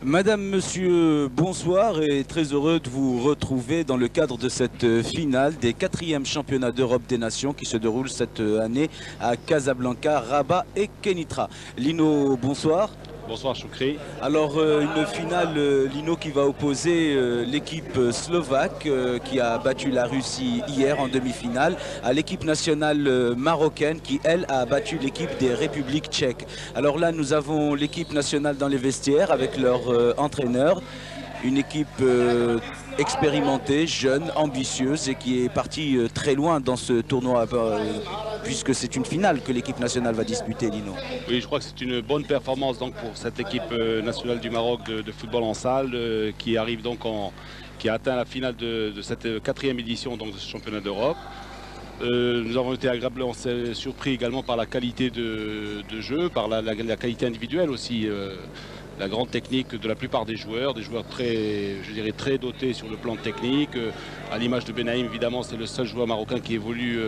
Madame, monsieur, bonsoir et très heureux de vous retrouver dans le cadre de cette finale des 4e championnats d'Europe des Nations qui se déroulent cette année à Casablanca, Rabat et Kenitra. Lino, bonsoir. Bonsoir Choukri. Alors une finale, Lino, qui va opposer l'équipe slovaque qui a battu la Russie hier en demi-finale à l'équipe nationale marocaine qui, elle, a battu l'équipe des Républiques tchèques. Alors là, nous avons l'équipe nationale dans les vestiaires avec leur entraîneur. Une équipe expérimentée, jeune, ambitieuse et qui est partie très loin dans ce tournoi puisque c'est une finale que l'équipe nationale va disputer, Lino. Oui, je crois que c'est une bonne performance donc, pour cette équipe nationale du Maroc de football en salle qui arrive donc qui a atteint la finale de cette 4e édition donc, de ce championnat d'Europe. Nous avons été agréablement surpris également par la qualité de jeu, par la qualité individuelle aussi. La grande technique de la plupart des joueurs très, je dirais, très dotés sur le plan technique. À l'image de Benaïm, évidemment, c'est le seul joueur marocain qui évolue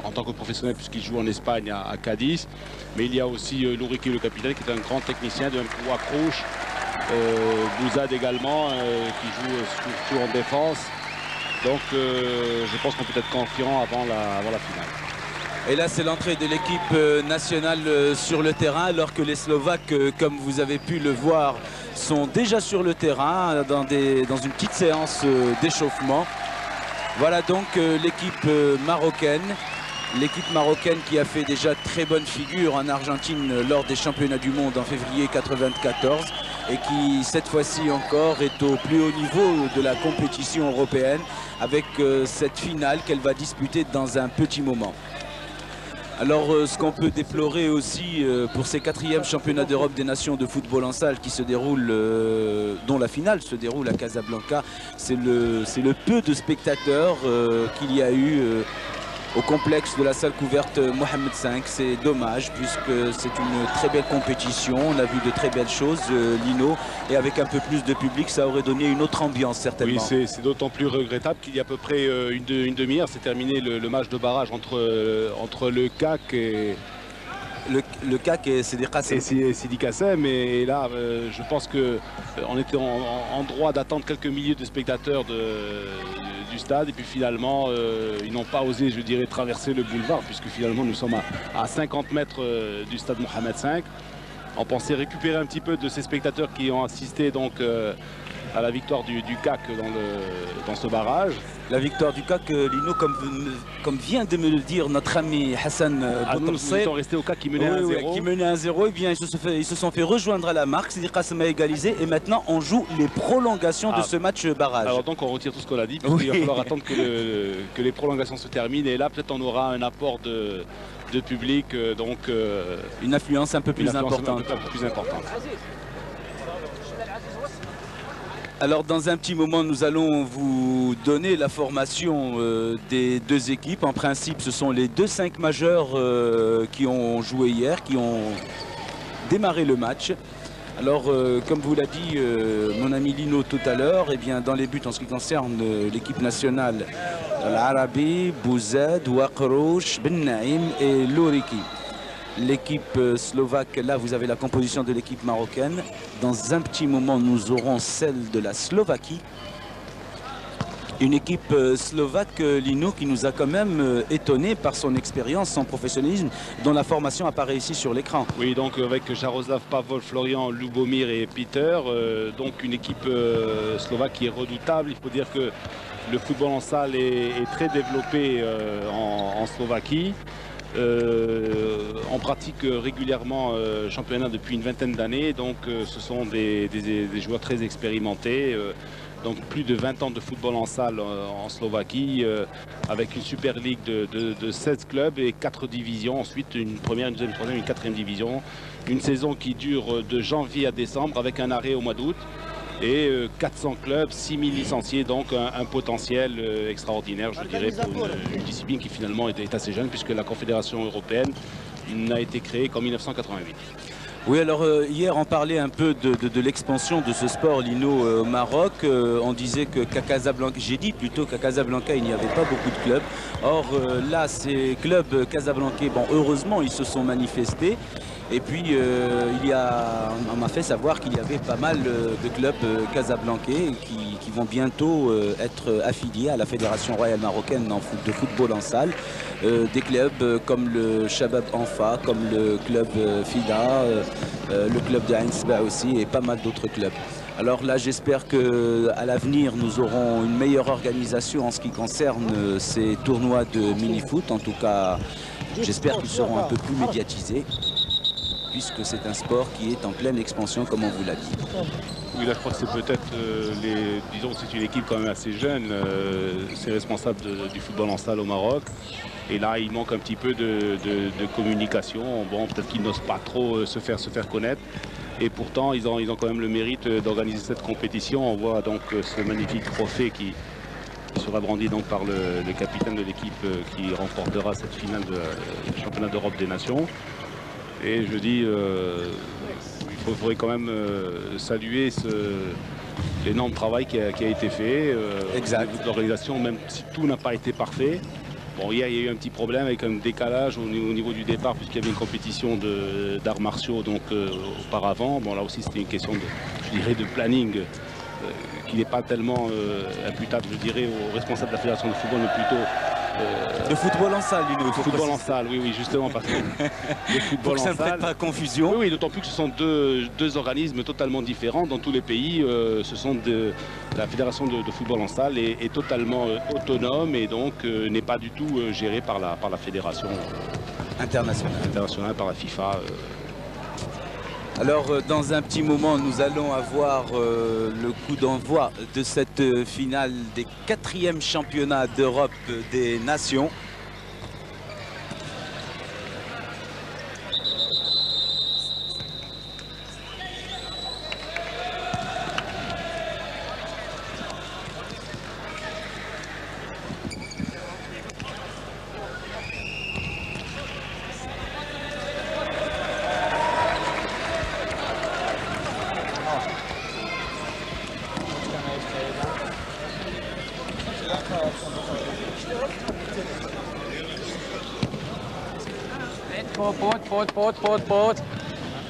en tant que professionnel puisqu'il joue en Espagne à Cadiz. Mais il y a aussi Louriki, le capitaine, qui est un grand technicien d'un coup accroche. Bouzad également, qui joue surtout en défense. Donc je pense qu'on peut être confiant avant la finale. Et là, c'est l'entrée de l'équipe nationale sur le terrain, alors que les Slovaques, comme vous avez pu le voir, sont déjà sur le terrain dans une petite séance d'échauffement. Voilà donc l'équipe marocaine. L'équipe marocaine qui a fait déjà très bonne figure en Argentine lors des championnats du monde en février 1994 et qui, cette fois-ci encore, est au plus haut niveau de la compétition européenne avec cette finale qu'elle va disputer dans un petit moment. Alors ce qu'on peut déplorer aussi pour ces 4e championnats d'Europe des Nations de football en salle qui se déroulent, dont la finale se déroule à Casablanca, c'est le peu de spectateurs qu'il y a eu au complexe de la salle couverte Mohamed V. C'est dommage puisque c'est une très belle compétition, on a vu de très belles choses, Lino, et avec un peu plus de public ça aurait donné une autre ambiance certainement. Oui, c'est d'autant plus regrettable qu'il y a à peu près une demi-heure, c'est terminé le match de barrage entre le CAC et... Le CAC et Sidi Qassem. Et Sidi Qassem, et là je pense qu'on était en droit d'attendre quelques milliers de spectateurs du stade et puis finalement ils n'ont pas osé, je dirais, traverser le boulevard puisque finalement nous sommes à 50 mètres du stade Mohamed V. On pensait récupérer un petit peu de ces spectateurs qui ont assisté donc à la victoire du CAC dans ce barrage. La victoire du CAC, Lino, comme vient de me le dire notre ami Hassan nous sommes restés au CAC qui menait 1-0. Qui menait 1-0, et bien ils se sont fait rejoindre à la marque, Sidi Qassem a égalisé et maintenant on joue les prolongations de ce match barrage. Alors donc on retire tout ce qu'on a dit, puisqu'il va falloir attendre que les prolongations se terminent et là peut-être on aura un apport de public, donc une affluence un peu plus importante. Alors dans un petit moment, nous allons vous donner la formation des deux équipes. En principe, ce sont les 2-5 majeurs qui ont joué hier, qui ont démarré le match. Alors, comme vous l'a dit mon ami Lino tout à l'heure, eh bien, dans les buts en ce qui concerne l'équipe nationale, l'Arabi, Bouzad, Wakrouch, Benaïm et Louriki. L'équipe slovaque, là vous avez la composition de l'équipe marocaine. Dans un petit moment nous aurons celle de la Slovaquie. Une équipe slovaque, Lino, qui nous a quand même étonné par son expérience, son professionnalisme, dont la formation apparaît ici sur l'écran. Oui, donc avec Jaroslav, Pavol, Florian, Lubomir et Peter, donc une équipe slovaque qui est redoutable. Il faut dire que le football en salle est très développé en Slovaquie. On pratique régulièrement championnat depuis une vingtaine d'années, donc ce sont des joueurs très expérimentés. Donc plus de 20 ans de football en salle en Slovaquie, avec une super ligue de 16 clubs et 4 divisions. Ensuite une première, une deuxième, une troisième, une quatrième division. Une saison qui dure de janvier à décembre avec un arrêt au mois d'août. Et 400 clubs, 6000 licenciés, donc un potentiel extraordinaire, je dirais, pour une discipline qui finalement est assez jeune, puisque la Confédération européenne n'a été créée qu'en 1988. Oui, alors hier on parlait un peu de l'expansion de ce sport, Lino, au Maroc. On disait qu'à Casablanca, j'ai dit plutôt qu'à Casablanca il n'y avait pas beaucoup de clubs. Or là, ces clubs casablancais, bon, heureusement ils se sont manifestés. Et puis, on m'a fait savoir qu'il y avait pas mal de clubs casablancais qui vont bientôt être affiliés à la Fédération royale marocaine de football en salle. Des clubs comme le Shabab Anfa, comme le club FIDA, le club de Ainsba aussi et pas mal d'autres clubs. Alors là, j'espère qu'à l'avenir, nous aurons une meilleure organisation en ce qui concerne ces tournois de mini-foot. En tout cas, j'espère qu'ils seront un peu plus médiatisés, puisque c'est un sport qui est en pleine expansion, comme on vous l'a dit. Oui, là, je crois que c'est peut-être, disons, c'est une équipe quand même assez jeune. C'est responsable du football en salle au Maroc. Et là, il manque un petit peu de communication. Bon, peut-être qu'ils n'osent pas trop se faire connaître. Et pourtant, ils ont quand même le mérite d'organiser cette compétition. On voit donc ce magnifique trophée qui sera brandi donc par le capitaine de l'équipe qui remportera cette finale du championnat d'Europe des Nations. Et je dis, il faudrait quand même saluer l'énorme travail qui a été fait. Exact. L'organisation, même si tout n'a pas été parfait. Bon, hier, il y a eu un petit problème avec un décalage au niveau du départ, puisqu'il y avait une compétition d'arts martiaux donc, auparavant. Bon, là aussi, c'était une question, je dirais, de planning qui n'est pas tellement imputable, je dirais, aux responsables de la Fédération de football, mais plutôt... le football en salle, le football en salle, oui, justement, parce que le football pour que ça ne fait pas confusion. Oui, d'autant plus que ce sont deux organismes totalement différents dans tous les pays. La Fédération de football en salle est totalement autonome et donc n'est pas du tout gérée par la Fédération internationale, par la FIFA. Alors, dans un petit moment, nous allons avoir le coup d'envoi de cette finale des 4e championnats d'Europe des Nations. Poď.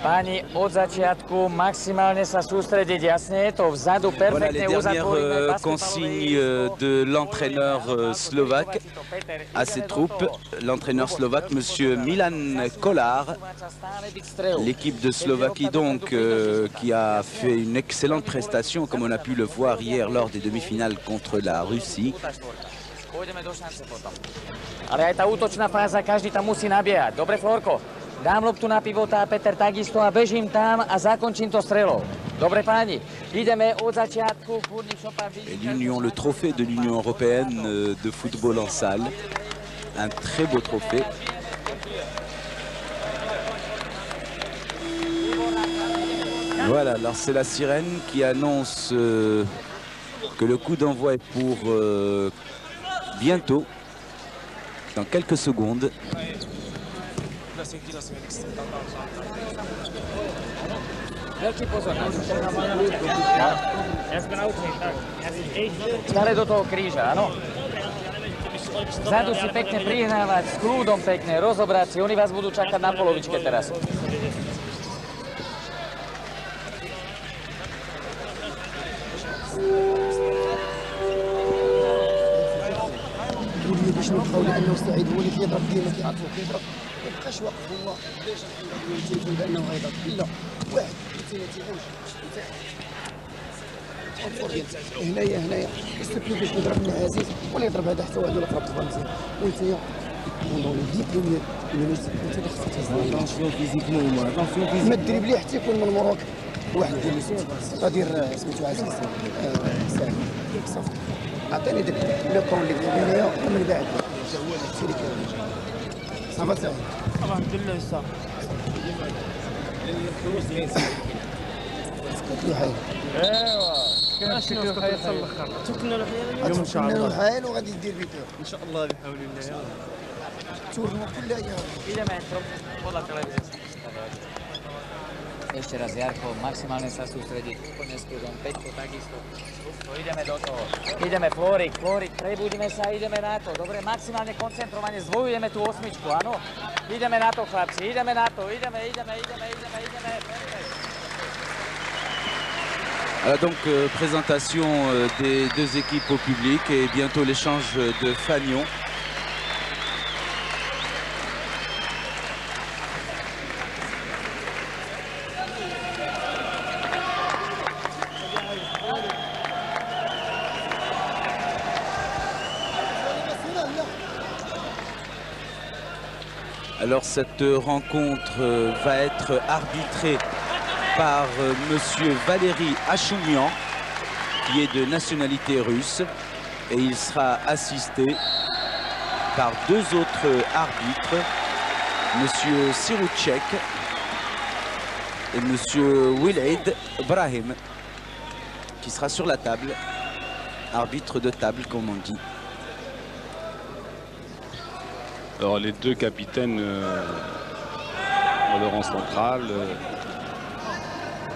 Páni, od začiatku maximálne sa sústrediť, jasne, to vzadu Voilà les perfektne dernières consignes de l'entraîneur slovaque à ses troupes. L'entraîneur slovaque, monsieur Milan Kolar. L'équipe de Slovaquie donc qui a fait une excellente prestation comme on a pu le voir hier lors des demi-finales contre la Russie. Ale aj tá útočná fáza, každý tam musí nabiehať. Dobre, Florko? Dám loptu na pivota a Peter takisto a bežím tam a zakončím to strelou. Dobre, páni, ideme od začiatku. L'Union, le trophée de l'Union européenne de football en salle. Un très beau trophée. Voilà, alors c'est la sirène qui annonce que le coup d'envoi est pour bientôt, dans quelques secondes. Veľký pozor. Stále do toho kríža, áno. Vzadu si pekne prihnávať, s kľúdom pekne, rozobrať si. Oni vás budú čakať na polovičke teraz. باش نبقاو لانه سعيد هو اللي كيضرب ديما كيعرفو كيضرب ما يبقاش واقف هو باش التليفون بانه غيضرب لا واحد اثنين ما تيغونش تحط فوق ديالك هنايا يستبدل باش يضرب من عزيز ولا يضرب هذا حتى واحد ولا قرب تبقى مزيان وانت بوندون لي 10 بروميير مينوت انت اللي خصك تهز اتونسيون فيزيكمون ما دريبلي حتى يكون من موراك واحد ديال غادير سميتو عزيز ساهل صافي عطيني داك لو كون اللي هنايا من بعد صافا ساهل الحمد لله صافي سكت لي حال ايوا شنو خير تكنا الحال ان شاء الله الحال وغادي دير بيتر ان شاء الله بحول الله تورنا كل ايام ideme podľa televízie. Ešte raz Jarko, maximálne sa sústrediť, úplne s kľudom, Peťko takisto. Ideme do toho. Ideme, Florik, prebudíme sa, ideme na to. Dobre, maximálne koncentrovanie, zdvojujeme tú osmičku, áno? Ideme na to, chlapci, ideme na to, ideme. Alors donc présentation des deux équipes au public et bientôt l'échange de Fagnon. Alors cette rencontre va être arbitrée par monsieur Valéry Achoumian, qui est de nationalité russe, et il sera assisté par deux autres arbitres, monsieur Sirouchek et monsieur Wilaid Brahim, qui sera sur la table, arbitre de table comme on dit. Alors les deux capitaines dans le rang central,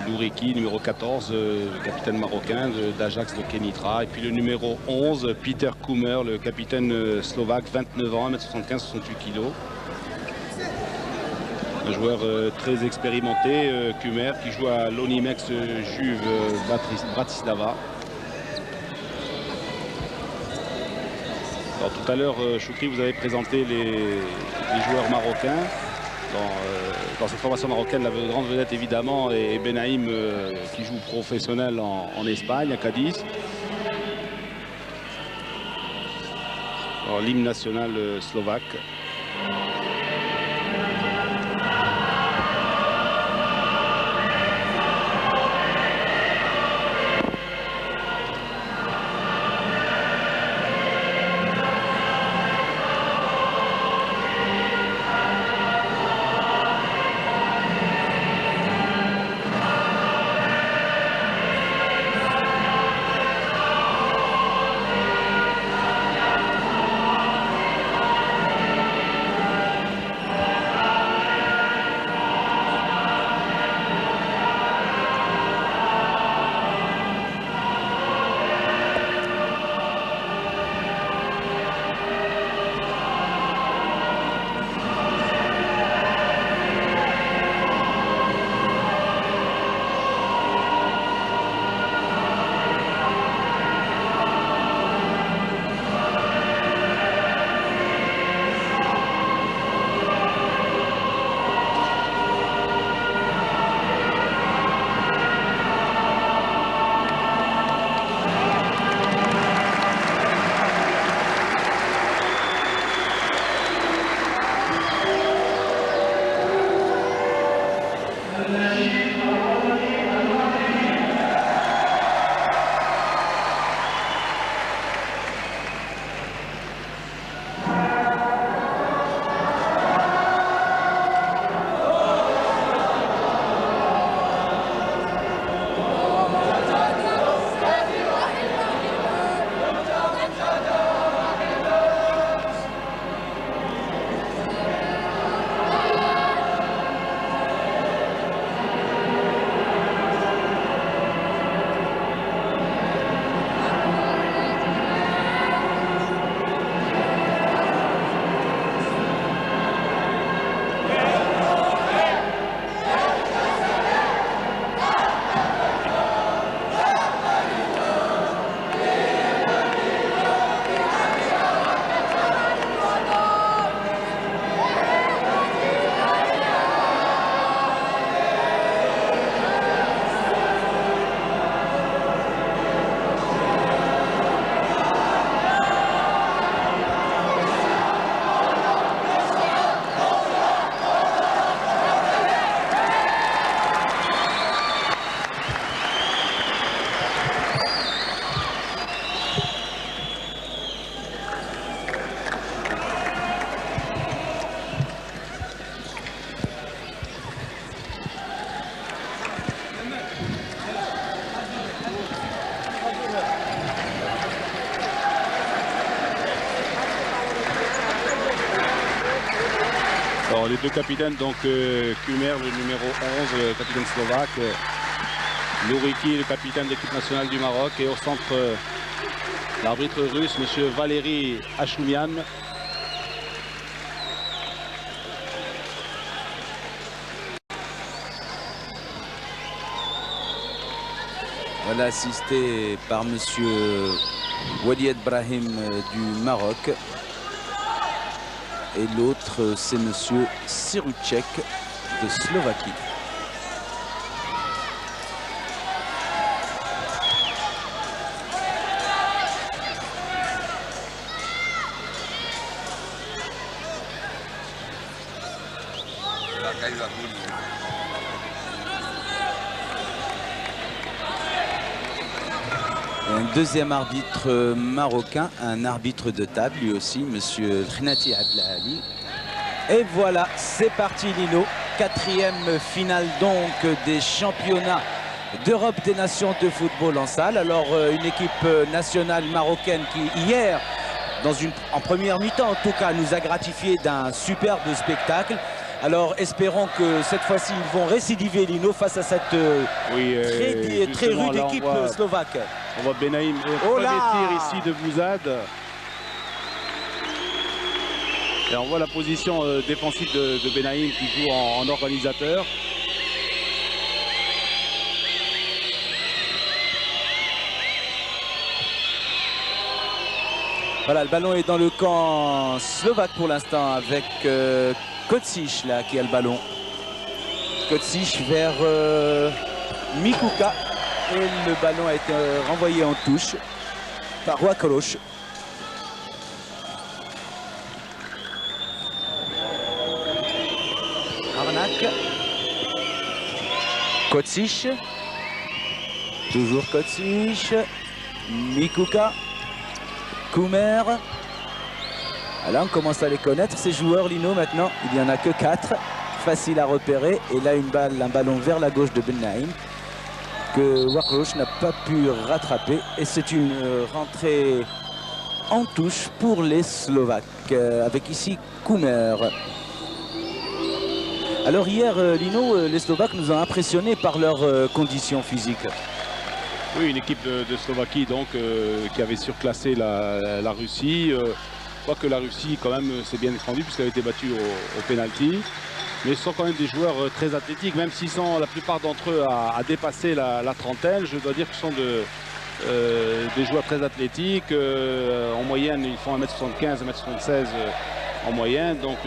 Louriki, numéro 14, le capitaine marocain d'Ajax de Kenitra, et puis le numéro 11, Peter Kummer, le capitaine slovaque, 29 ans, 1m75, 68 kg. Un joueur très expérimenté, Kummer, qui joue à l'Onimex Juve Bratislava. Alors, tout à l'heure, Choukri, vous avez présenté les joueurs marocains. Dans cette formation marocaine, la grande vedette évidemment est Benaïm qui joue professionnel en Espagne, à Cadiz. Alors l'hymne national slovaque. Alors les deux capitaines, donc Kummer, le numéro 11, le capitaine slovaque, Louriki, le capitaine de l'équipe nationale du Maroc, et au centre l'arbitre russe, monsieur Valéry Achoumian. Voilà, assisté par monsieur Walied Brahim du Maroc. Et l'autre, c'est monsieur Siruček de Slovaquie. Un deuxième arbitre marocain, un arbitre de table lui aussi, monsieur Khnati Abdelali. Et voilà, c'est parti Lino. Quatrième finale donc des championnats d'Europe des nations de football en salle. Alors une équipe nationale marocaine qui hier, en première mi-temps en tout cas, nous a gratifié d'un superbe spectacle. Alors espérons que cette fois-ci ils vont récidiver Lino face à cette très rude équipe slovaque. On voit Benaïm au premier tir ici de Bouzad. Et on voit la position défensive de Benaïm qui joue en organisateur. Voilà, le ballon est dans le camp slovaque pour l'instant avec Kocic là qui a le ballon. Kocic vers Mikuka. Et le ballon a été renvoyé en touche par Wakroš. Arnak. Kocic. Toujours Kocic. Mikuka. Koumer. Là, on commence à les connaître, ces joueurs, Lino, maintenant. Il n'y en a que 4. Facile à repérer. Et là, un ballon vers la gauche de Benaïm que Wakroš n'a pas pu rattraper. Et c'est une rentrée en touche pour les Slovaques. Avec ici Koumer. Alors hier, Lino, les Slovaques nous ont impressionnés par leurs conditions physiques. Oui, une équipe de Slovaquie donc qui avait surclassé la Russie. Je crois que la Russie quand même s'est bien défendue puisqu'elle a été battue au pénalty. Mais ce sont quand même des joueurs très athlétiques, même s'ils sont la plupart d'entre eux à dépasser la trentaine. Je dois dire que ce sont des joueurs très athlétiques. En moyenne, ils font 1m75, 1m76 en moyenne. Donc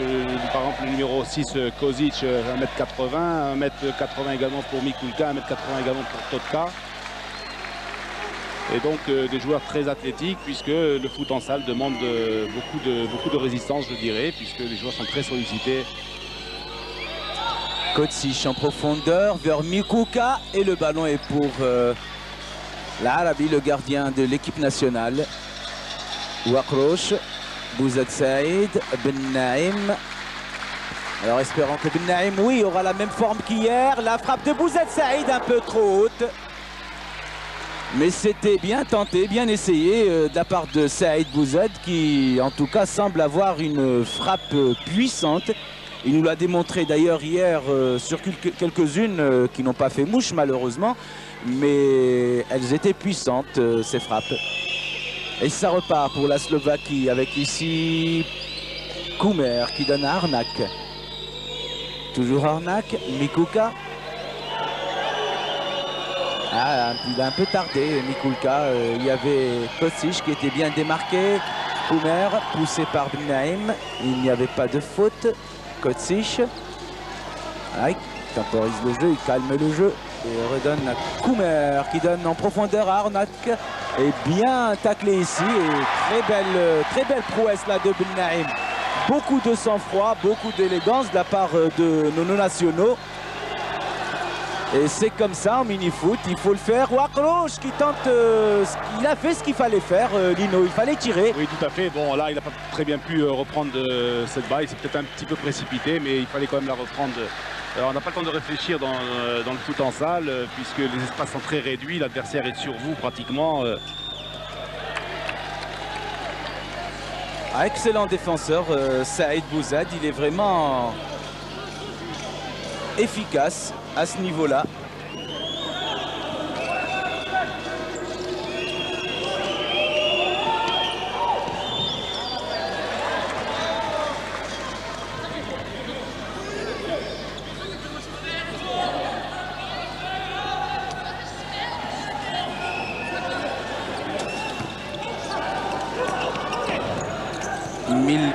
par exemple le numéro 6, Kocic, 1m80, 1m80 également pour Mikulka, 1m80 également pour Totka. Et donc des joueurs très athlétiques puisque le foot en salle demande beaucoup de résistance, je dirais, puisque les joueurs sont très sollicités. Kocic en profondeur vers Mikuka et le ballon est pour l'Arabi, le gardien de l'équipe nationale. Wakroš, Bouzad Saïd, Benaïm. Alors espérons que Benaïm, oui, aura la même forme qu'hier. La frappe de Bouzad Saïd un peu trop haute. Mais c'était bien tenté, bien essayé de la part de Saïd Bouzad qui en tout cas semble avoir une frappe puissante. Il nous l'a démontré d'ailleurs hier sur quelques-unes qui n'ont pas fait mouche malheureusement. Mais elles étaient puissantes ces frappes. Et ça repart pour la Slovaquie avec ici Koumer qui donne à Arnak. Toujours Arnak, Mikuka. Ah, il a un peu tardé, Mikulka. Il y avait Kocic qui était bien démarqué. Koumer poussé par Benaïm. Il n'y avait pas de faute. Kocic. Ah, il temporise le jeu, il calme le jeu. Et redonne à Koumer qui donne en profondeur à Arnak. Et bien taclé ici. Et très belle prouesse là de Benaïm. Beaucoup de sang-froid, beaucoup d'élégance de la part de nos nationaux. Et c'est comme ça en mini-foot, il faut le faire. Wakroš qui tente, il a fait ce qu'il fallait faire, Lino, il fallait tirer. Oui, tout à fait. Bon, là, il n'a pas très bien pu reprendre cette balle. Il s'est peut-être un petit peu précipité, mais il fallait quand même la reprendre. On n'a pas le temps de réfléchir dans le foot en salle, puisque les espaces sont très réduits. L'adversaire est sur vous pratiquement. Excellent défenseur, Saïd Bouzad. Il est vraiment efficace à ce niveau-là.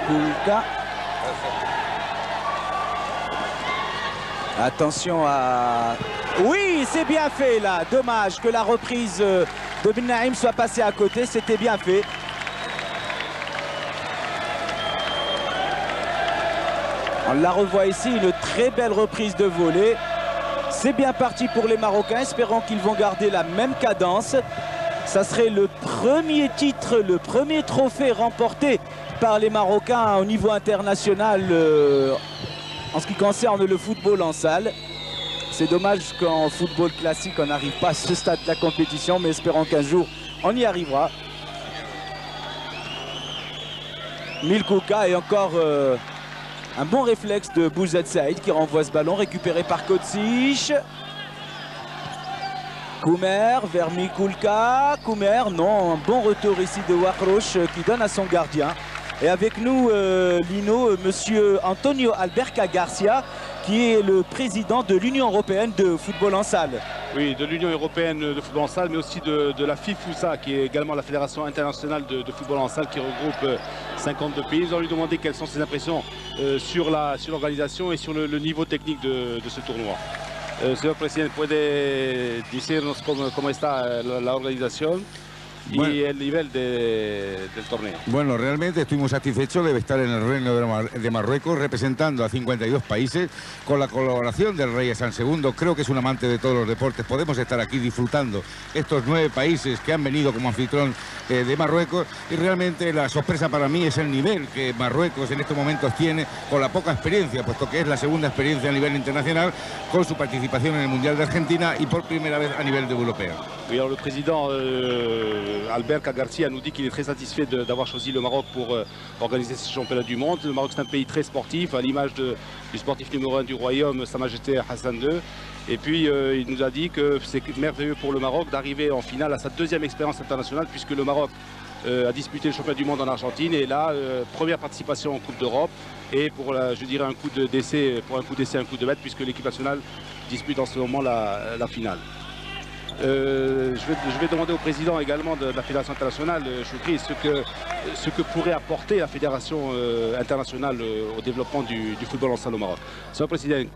Kulka. Attention à... Oui, c'est bien fait là. Dommage que la reprise de Ben Naïm soit passée à côté. C'était bien fait. On la revoit ici, une très belle reprise de volée. C'est bien parti pour les Marocains. Espérons qu'ils vont garder la même cadence. Ça serait le premier titre, le premier trophée remporté par les Marocains au niveau international en ce qui concerne le football en salle. C'est dommage qu'en football classique, on n'arrive pas à ce stade de la compétition, mais espérons qu'un jour, on y arrivera. Milkouka et encore un bon réflexe de Bouzed Saïd qui renvoie ce ballon récupéré par Kotsic. Koumer vers Mikulka. Koumer, non, un bon retour ici de Wakroch qui donne à son gardien. Et avec nous, Lino, monsieur Antonio Alberca Garcia, qui est le président de l'Union européenne de football en salle. Oui, de l'Union européenne de football en salle, mais aussi de la FIFUSA, qui est également la Fédération internationale de football en salle, qui regroupe 52 pays. Nous allons lui demander quelles sont ses impressions sur l'organisation et sur le niveau technique de ce tournoi. Señor presidente, ¿puede decirnos cómo está la organización y el nivel del torneo? Bueno, realmente estoy muy satisfecho de estar en el Reino de Marruecos representando a 52 países con la colaboración del rey Hassan II. Creo que es un amante de todos los deportes. Podemos estar aquí disfrutando estos 9 países que han venido como anfitrión de Marruecos, y realmente la sorpresa para mí es el nivel que Marruecos en estos momentos tiene con la poca experiencia, puesto que es la segunda experiencia a nivel internacional con su participación en el Mundial de Argentina y por primera vez a nivel europeo. Oui, alors le président Alberca Garcia nous dit qu'il est très satisfait d'avoir choisi le Maroc pour organiser ce championnat du monde. Le Maroc, c'est un pays très sportif, à l'image du sportif numéro 1 du royaume, Sa Majesté Hassan II. Et puis il nous a dit que c'est merveilleux pour le Maroc d'arriver en finale à sa deuxième expérience internationale, puisque le Maroc a disputé le championnat du monde en Argentine, et là, première participation en Coupe d'Europe, et pour, je dirais, un coup d'essai, un coup de maître, puisque l'équipe nationale dispute en ce moment la finale. Je vais demander au président également de la Fédération internationale, Choukri, ce que pourrait apporter la Fédération internationale au développement du football en salle au Maroc. Señor presidente,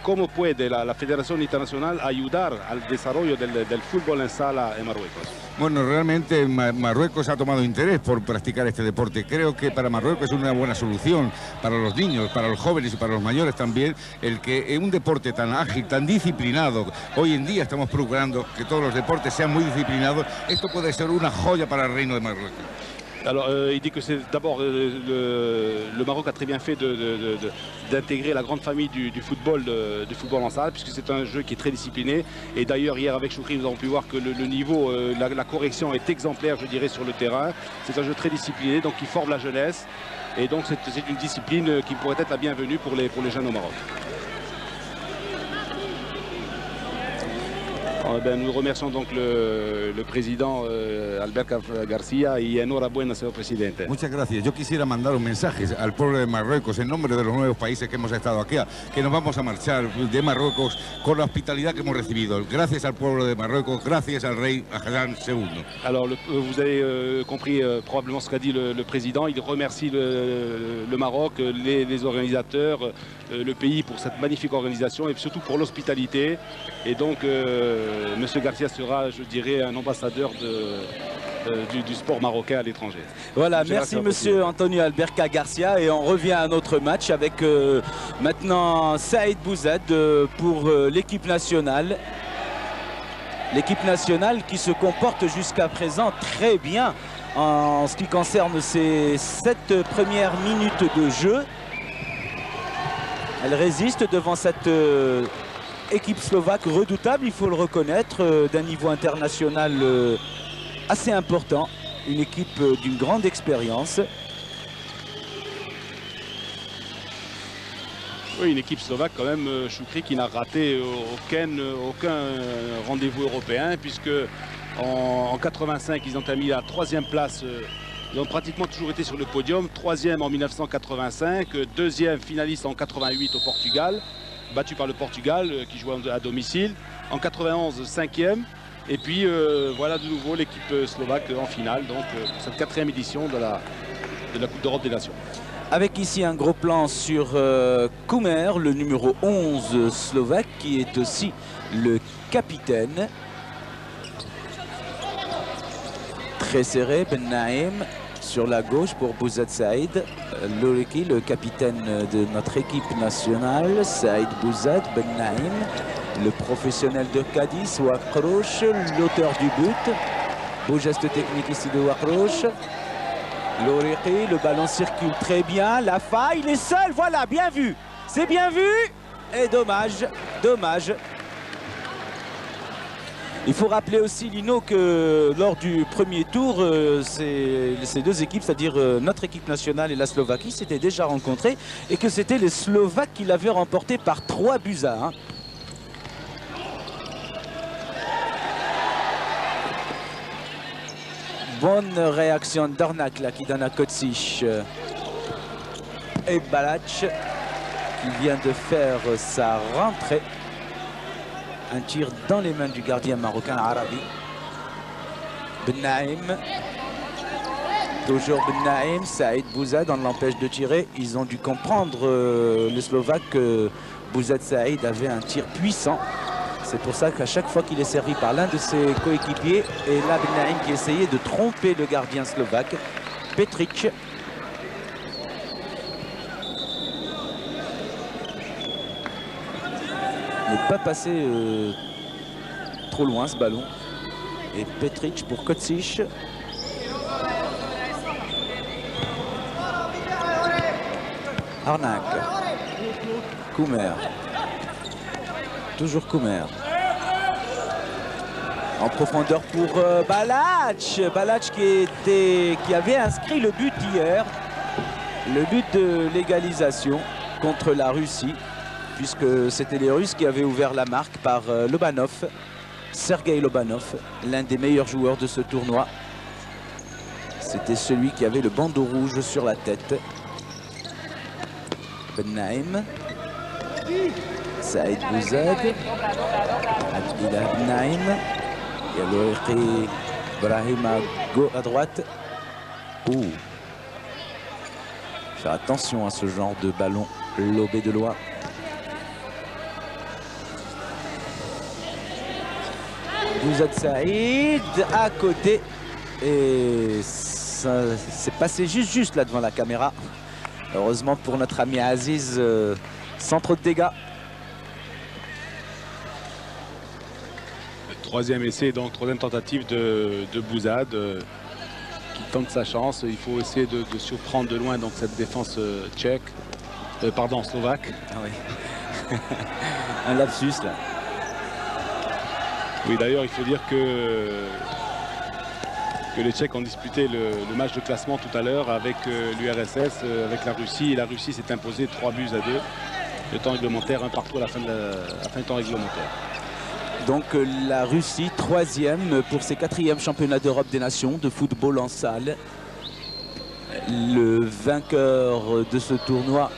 ¿cómo puede la Federación Internacional ayudar al desarrollo del fútbol en sala en Marruecos? Bueno, realmente Marruecos ha tomado interés por practicar este deporte. Creo que para Marruecos es una buena solución para los niños, para los jóvenes y para los mayores también, el que un deporte tan ágil, tan disciplinado, hoy en día estamos procurando que todos los deportes sean muy disciplinados, esto puede ser una joya para el Reino de Marruecos. Alors, il dit que c'est d'abord le Maroc a très bien fait d'intégrer la grande famille du football en salle, puisque c'est un jeu qui est très discipliné. Et d'ailleurs, hier avec Choukri, nous avons pu voir que le niveau, la correction est exemplaire, je dirais, sur le terrain. C'est un jeu très discipliné, donc qui forme la jeunesse. Et donc, c'est une discipline qui pourrait être la bienvenue pour les jeunes au Maroc. Nous remercions donc le président Alberca García y enhorabuena, señor presidente. Muchas gracias. Yo quisiera mandar un mensaje al pueblo de Marruecos en nombre de los nuevos países que hemos estado aquí, que nos vamos a marchar de Marruecos con la hospitalidad que hemos recibido. Gracias al pueblo de Marruecos, gracias al rey Hassan II. Alors vous avez compris probablement ce qu'a dit le président. Il remercie le Maroc, les organisateurs, le pays pour cette magnifique organisation et surtout pour l'hospitalité. Et donc Monsieur Garcia sera, je dirais, un ambassadeur du sport marocain à l'étranger. Voilà, merci Monsieur Antonio Alberca Garcia, et on revient à notre match avec maintenant Saïd Bouzed pour l'équipe nationale. L'équipe nationale qui se comporte jusqu'à présent très bien en ce qui concerne ses 7 premières minutes de jeu. Elle résiste devant cette équipe slovaque redoutable, il faut le reconnaître, d'un niveau international assez important. Une équipe d'une grande expérience. Oui, une équipe slovaque quand même, Choukri, qui n'a raté aucun rendez-vous européen, puisque en 85, ils ont mis la 3e place. Ils ont pratiquement toujours été sur le podium. 3e en 1985, 2e finaliste en 88 au Portugal, battu par le Portugal qui jouait à domicile. En 91, 5e. Et puis voilà de nouveau l'équipe slovaque en finale, donc pour cette 4e édition de la Coupe d'Europe des Nations. Avec ici un gros plan sur Kumer, le numéro 11 slovaque, qui est aussi le capitaine. Très serré, Ben Naïm sur la gauche pour Bouzad Saïd. Loriki, le capitaine de notre équipe nationale. Saïd Bouzad, Ben Naïm, le professionnel de Cadiz, Wakrouch, l'auteur du but. Beau geste technique ici de Wakrouch. Loriki, le ballon circule très bien. La faille, il est seul, voilà, bien vu. C'est bien vu. Et dommage, dommage. Il faut rappeler aussi, Lino, que lors du premier tour, ces deux équipes, c'est-à-dire notre équipe nationale et la Slovaquie, s'étaient déjà rencontrées et que c'était les Slovaques qui l'avaient remporté par 3-1. Bonne réaction d'Arnak là, qui donne à Kocic. Et Balac qui vient de faire sa rentrée. Un tir dans les mains du gardien marocain Arabi. Ben Naïm. Toujours Ben Naïm. Saïd Bouzad, on l'empêche de tirer. Ils ont dû comprendre, les Slovaques, que Bouzad Saïd avait un tir puissant. C'est pour ça qu'à chaque fois qu'il est servi par l'un de ses coéquipiers, et là Ben Naïm qui essayait de tromper le gardien slovaque, Petric. N'est pas passé trop loin ce ballon. Et Petric pour Kocic. Arnak. Kumer. Toujours Kumer. En profondeur pour Balac. Balac qui avait inscrit le but hier. Le but de l'égalisation contre la Russie, puisque c'était les Russes qui avaient ouvert la marque par Lobanov, Sergei Lobanov, l'un des meilleurs joueurs de ce tournoi. C'était celui qui avait le bandeau rouge sur la tête. Ben Naïm, Saïd Bouzad, Adila Ben Naïm, il y a Loriki Brahim à droite. Ouh. Faire attention à ce genre de ballon lobé de loin. Bouzad Saïd à côté et ça s'est passé juste là devant la caméra. Heureusement pour notre ami Aziz, sans trop de dégâts. Le troisième essai, donc troisième tentative de Bouzad qui tente sa chance. Il faut essayer de surprendre de loin donc cette défense tchèque, slovaque. Ah oui. Un lapsus là. Oui, d'ailleurs, il faut dire que les Tchèques ont disputé le match de classement tout à l'heure avec l'URSS, avec la Russie. Et la Russie s'est imposée 3-2. Le temps réglementaire, un partout à la fin du temps réglementaire. Donc la Russie, 3e pour ses 4e championnats d'Europe des Nations de football en salle. Le vainqueur de ce tournoi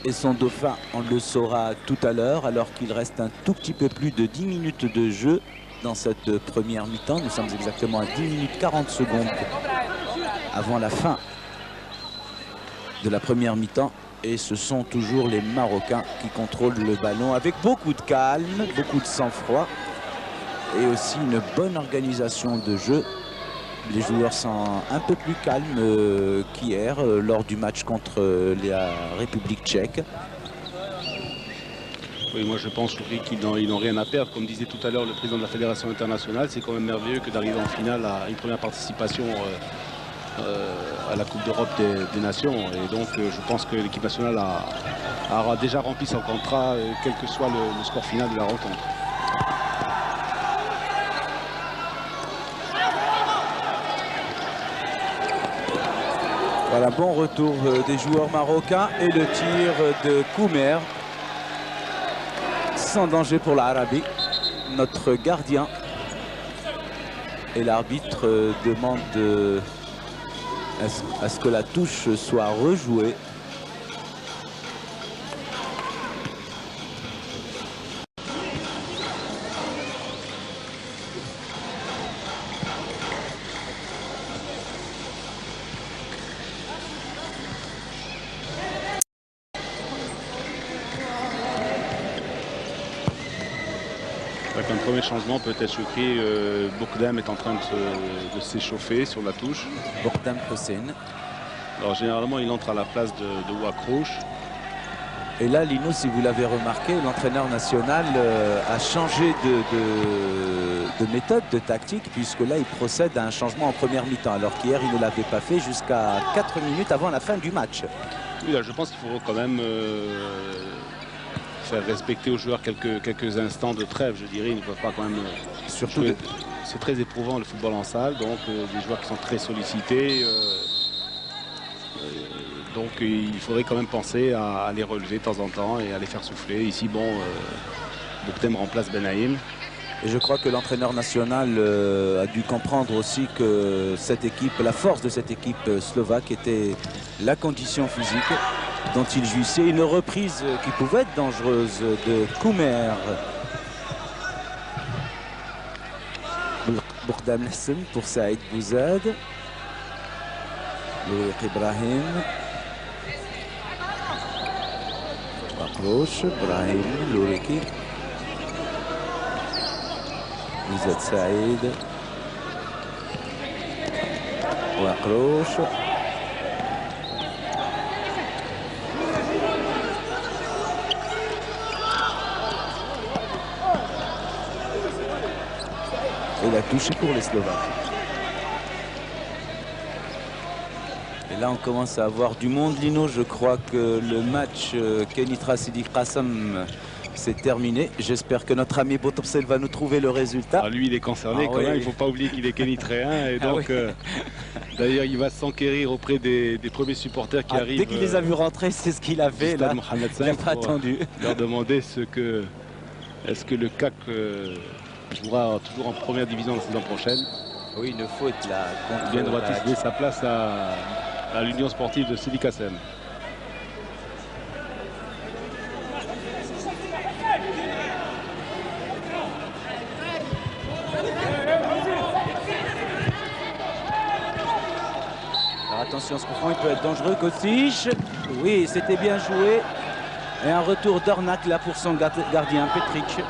et son dauphin, on le saura tout à l'heure, alors qu'il reste un tout petit peu plus de 10 minutes de jeu dans cette première mi-temps. Nous sommes exactement à 10 minutes 40 secondes avant la fin de la première mi-temps. Et ce sont toujours les Marocains qui contrôlent le ballon avec beaucoup de calme, beaucoup de sang-froid et aussi une bonne organisation de jeu. Les joueurs sont un peu plus calmes qu'hier lors du match contre la République tchèque. Oui, moi je pense qu'ils n'ont rien à perdre. Comme disait tout à l'heure le président de la Fédération internationale, c'est quand même merveilleux que d'arriver en finale à une première participation à la Coupe d'Europe des Nations. Et donc je pense que l'équipe nationale aura déjà rempli son contrat, quel que soit le score final de la rencontre. Voilà, bon retour des joueurs marocains et le tir de Kumer. Sans danger pour l'Arabie, notre gardien. Et l'arbitre demande à ce que la touche soit rejouée. Avec un premier changement, peut-être choqué, Bokdam est en train de s'échauffer sur la touche. Bokdam Hossein. Alors généralement, il entre à la place de Wakrouche. Et là, Lino, si vous l'avez remarqué, l'entraîneur national a changé de méthode, de tactique, puisque là, il procède à un changement en première mi-temps, alors qu'hier, il ne l'avait pas fait jusqu'à 4 minutes avant la fin du match. Oui, là, je pense qu'il faut quand même faire respecter aux joueurs quelques instants de trêve, je dirais. Ils ne peuvent pas quand même... Surtout, c'est très éprouvant le football en salle, donc des joueurs qui sont très sollicités. Donc il faudrait quand même penser à les relever de temps en temps et à les faire souffler. Ici, bon, Bokdam remplace Benaïm. Et je crois que l'entraîneur national a dû comprendre aussi que cette équipe, la force de cette équipe slovaque était la condition physique dont il jouissait. Une reprise qui pouvait être dangereuse de Koumer. Bokdam Lessem pour Saïd Bouzad. Lourik Ibrahim. Wakrouche, Ibrahim, Louriki. Bouzad Saïd. Wakrouche. Et la touche est pour les Slovaques. Et là, on commence à avoir du monde, Lino. Je crois que le match Kenitra Sidi Qassem s'est terminé. J'espère que notre ami Botopsel va nous trouver le résultat. Ah, lui, il est concerné quand même. Il ne faut pas oublier qu'il est kenitréen. Et donc, d'ailleurs, il va s'enquérir auprès des premiers supporters qui arrivent. Dès qu'il les a vus rentrer, c'est ce qu'il a fait. Là, il n'a pas attendu. Leur demander est-ce que le CAC jouera toujours en première division la saison prochaine. Oui, une faute là. Il vient de ratifier sa place à l'Union sportive de Sidi Qassem. Alors attention, ce coup franc, il peut être dangereux. Kocic, oui, c'était bien joué. Et un retour d'Ornac là pour son gardien, Petric.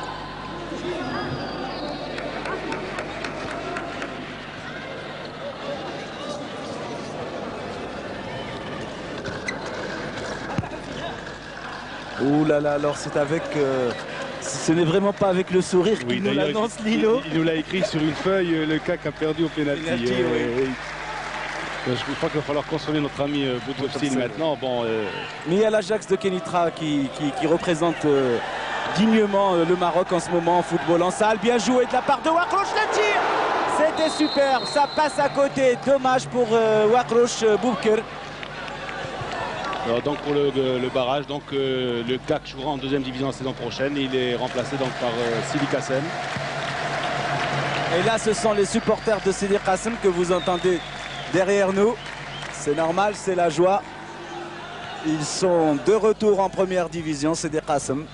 Ouh là là, alors c'est avec... ce n'est vraiment pas avec le sourire qu'il nous l'annonce, Lino. Il nous l'a écrit sur une feuille, le CAC a perdu au pénalty. Je crois qu'il va falloir consommer notre ami Boutopsil maintenant. Bon, Mais il y a l'Ajax de Kenitra qui représente dignement le Maroc en ce moment en football en salle. Bien joué de la part de Wakrouche, le tir. C'était super, ça passe à côté. Dommage pour Wakrouche Boubker. Alors donc pour le barrage, donc le CAC jouera en deuxième division la saison prochaine. Il est remplacé donc par Sidi Qassem. Et là, ce sont les supporters de Sidi Qassem que vous entendez derrière nous. C'est normal, c'est la joie. Ils sont de retour en première division, Sidi Qassem.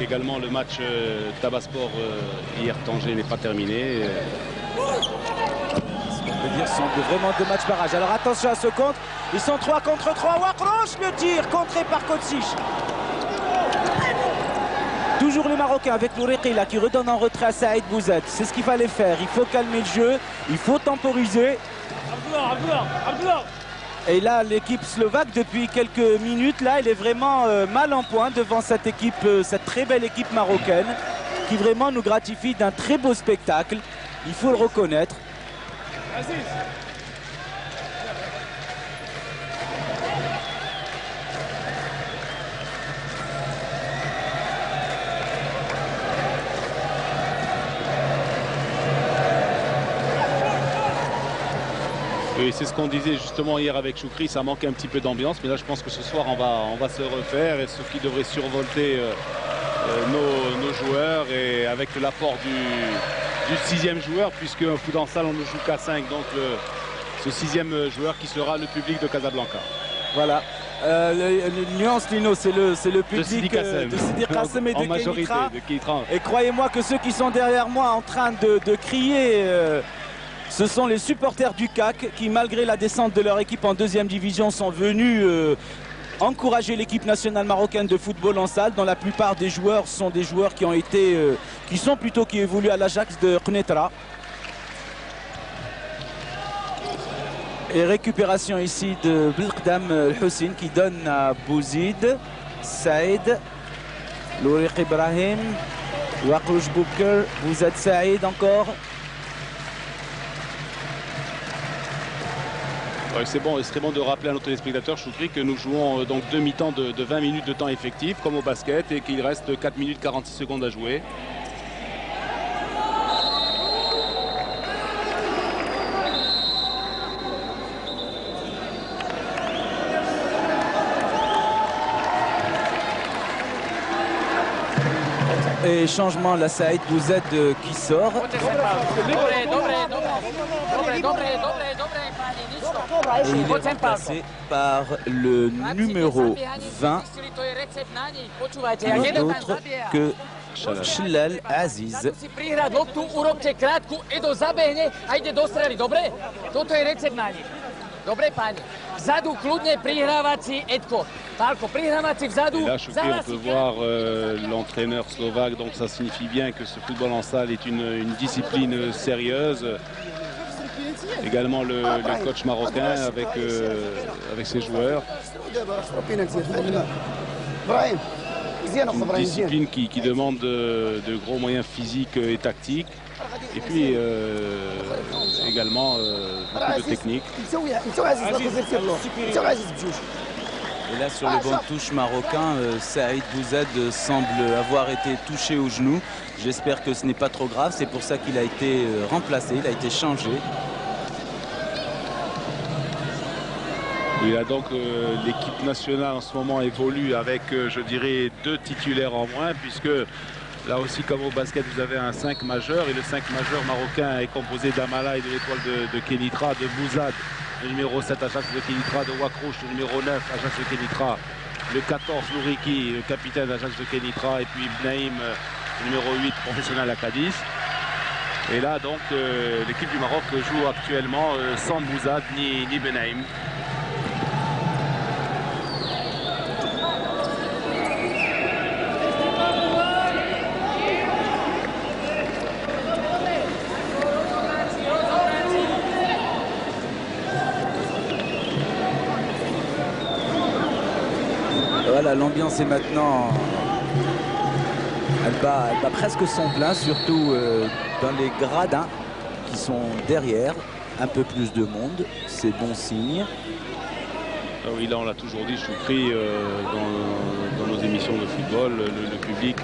Également le match Tabasport hier Tanger n'est pas terminé. On peut dire ce sont vraiment deux matchs barrage. Alors attention à ce contre. Ils sont 3 contre 3. Wakrouche le tir contré par Kocic. Toujours les Marocains avec Louriki là qui redonne en retrait à Saïd Bouzad. C'est ce qu'il fallait faire. Il faut calmer le jeu. Il faut temporiser. Et là, l'équipe slovaque, depuis quelques minutes, là, elle est vraiment mal en point devant cette équipe, cette très belle équipe marocaine, qui vraiment nous gratifie d'un très beau spectacle. Il faut le reconnaître. Oui, c'est ce qu'on disait justement hier avec Choukri, ça manquait un petit peu d'ambiance, mais là je pense que ce soir on va se refaire, et ce qui devrait survolter nos joueurs, et avec l'apport du 6e joueur, puisque au foot en salle on ne joue qu'à 5, donc ce 6e joueur qui sera le public de Casablanca. Voilà. Nuance Lino, c'est le public Sidi Kassem. de Sidi Kassem et en de majorité Kenitra. de Et croyez-moi que ceux qui sont derrière moi en train de crier, ce sont les supporters du CAC qui, malgré la descente de leur équipe en 2e division, sont venus encourager l'équipe nationale marocaine de football en salle, dont la plupart des joueurs sont des joueurs qui évoluent à l'Ajax de Kenitra. Et récupération ici de Belkdam Hussein qui donne à Bouzid, Saïd, Louriq Ibrahim, Wakrouch Bouker, Bouzad Saïd encore. Ouais, c'est bon, il serait bon de rappeler à nos téléspectateurs, Choukri, que nous jouons donc 2 mi-temps de 20 minutes de temps effectif, comme au basket, et qu'il reste 4 minutes 46 secondes à jouer. Et changement, la Saïd Bouzed qui sort. Et il est remplacé par le numéro 20, nul autre que Shlal Aziz. Dobre, pani. Zadu kludne prihrávací Edko. Pálko, prihrávací vzadu. Et là, Choukri, on peut voir l'entraîneur slovaque, donc ça signifie bien que ce football en salle est une discipline sérieuse. Également le coach marocain avec ses joueurs. Une discipline qui demande de gros moyens physiques et tactiques. Et puis également beaucoup de technique. Et là sur le banc de touche marocain, Saïd Bouzed semble avoir été touché au genou. J'espère que ce n'est pas trop grave, c'est pour ça qu'il a été remplacé, il a été changé. Et là donc l'équipe nationale en ce moment évolue avec je dirais 2 titulaires en moins, puisque là aussi, comme au basket, vous avez un 5 majeur, et le 5 majeur marocain est composé d'Amala et de l'étoile de Kenitra, de Bouzad, le numéro 7 Ajax de Kenitra, de Wakrouch, le numéro 9 Ajax de Kenitra, le 14 Louriki, le capitaine Ajax de Kenitra, et puis Ibnaïm, le numéro 8 professionnel à Cadiz. Et là donc l'équipe du Maroc joue actuellement sans Bouzad ni Benaïm. Voilà, l'ambiance est maintenant, elle bat presque son plein, surtout dans les gradins qui sont derrière. Un peu plus de monde, c'est bon signe. Ah oui, là on l'a toujours dit, Choukri, dans nos émissions de football, le public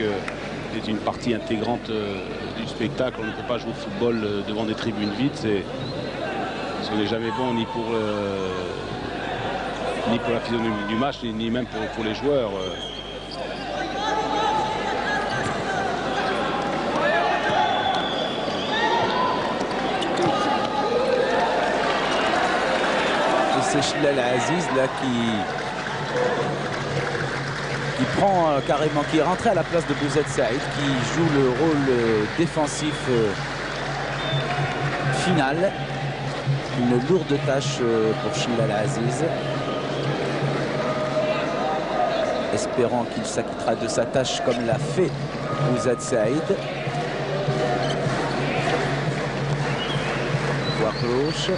est une partie intégrante du spectacle. On ne peut pas jouer au football devant des tribunes vides, ce n'est jamais bon ni pour la physionomie du match, ni même pour les joueurs. C'est Shlal Aziz là qui prend carrément, qui est rentré à la place de Bouzed Saïd, qui joue le rôle défensif final. Une lourde tâche pour Shlal Aziz. Espérant qu'il s'acquittera de sa tâche comme l'a fait Bouzed Saïd. Wakrouch.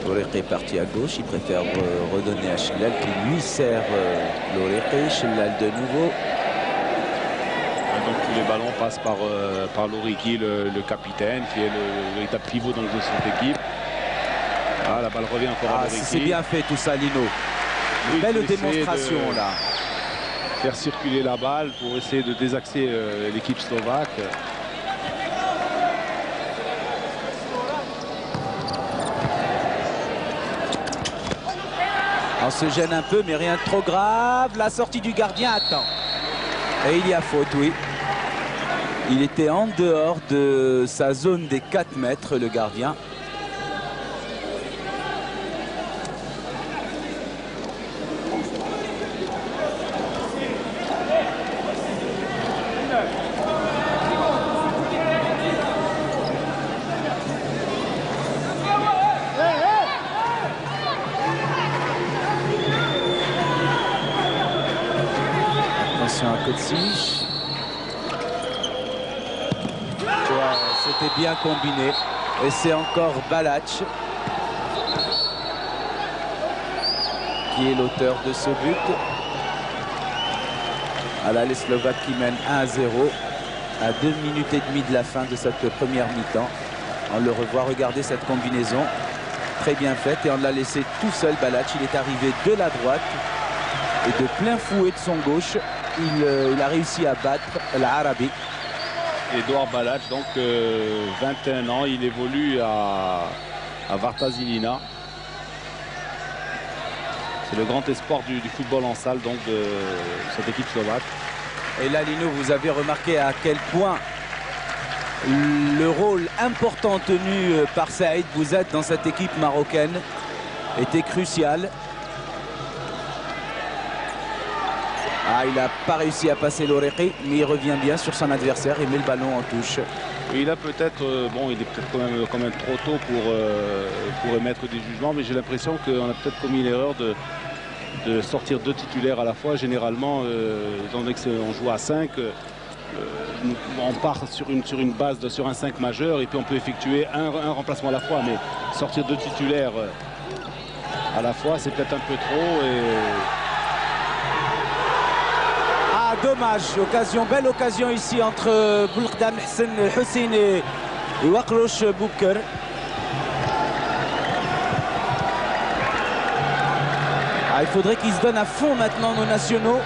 Louriq est parti à gauche, il préfère redonner à Shlal qui lui sert Louriq. Shlal de nouveau. Donc tous les ballons passent par Louriki, le capitaine, qui est le véritable pivot donc, de cette équipe. Ah, la balle revient encore à Louriki. C'est bien fait tout ça, Lino. Une belle démonstration là. Faire circuler la balle pour essayer de désaxer l'équipe slovaque. On se gêne un peu, mais rien de trop grave. La sortie du gardien attend. Et il y a faute, oui. Il était en dehors de sa zone des 4 mètres, le gardien. Attention à Kotsich. C'était bien combiné. Et c'est encore Balac qui est l'auteur de ce but. Voilà, les Slovaques qui mènent 1-0 à 2 minutes et demie de la fin de cette première mi-temps. On le revoit, regardez cette combinaison. Très bien faite et on l'a laissé tout seul. Balac, il est arrivé de la droite et de plein fouet de son gauche. Il a réussi à battre l'Arabi. Edouard Balac, donc 21 ans, il évolue à Varta Žilina. C'est le grand espoir du football en salle donc de cette équipe slovaque. Et là, Lino, vous avez remarqué à quel point le rôle important tenu par Saïd Bouzad dans cette équipe marocaine était crucial. Ah, il n'a pas réussi à passer l'Orequi, mais il revient bien sur son adversaire et met le ballon en touche. Et il a peut-être, bon, il est peut-être quand même trop tôt pour émettre des jugements, mais j'ai l'impression qu'on a peut-être commis l'erreur de sortir 2 titulaires à la fois. Généralement, étant donné qu'on joue à 5, on part sur une base, sur un 5 majeur, et puis on peut effectuer un remplacement à la fois, mais sortir 2 titulaires à la fois, c'est peut-être un peu trop. Dommage, belle occasion ici entre Boulkdam Hussein et Wakroch Bouker. Il faudrait qu'ils se donnent à fond maintenant, nos nationaux.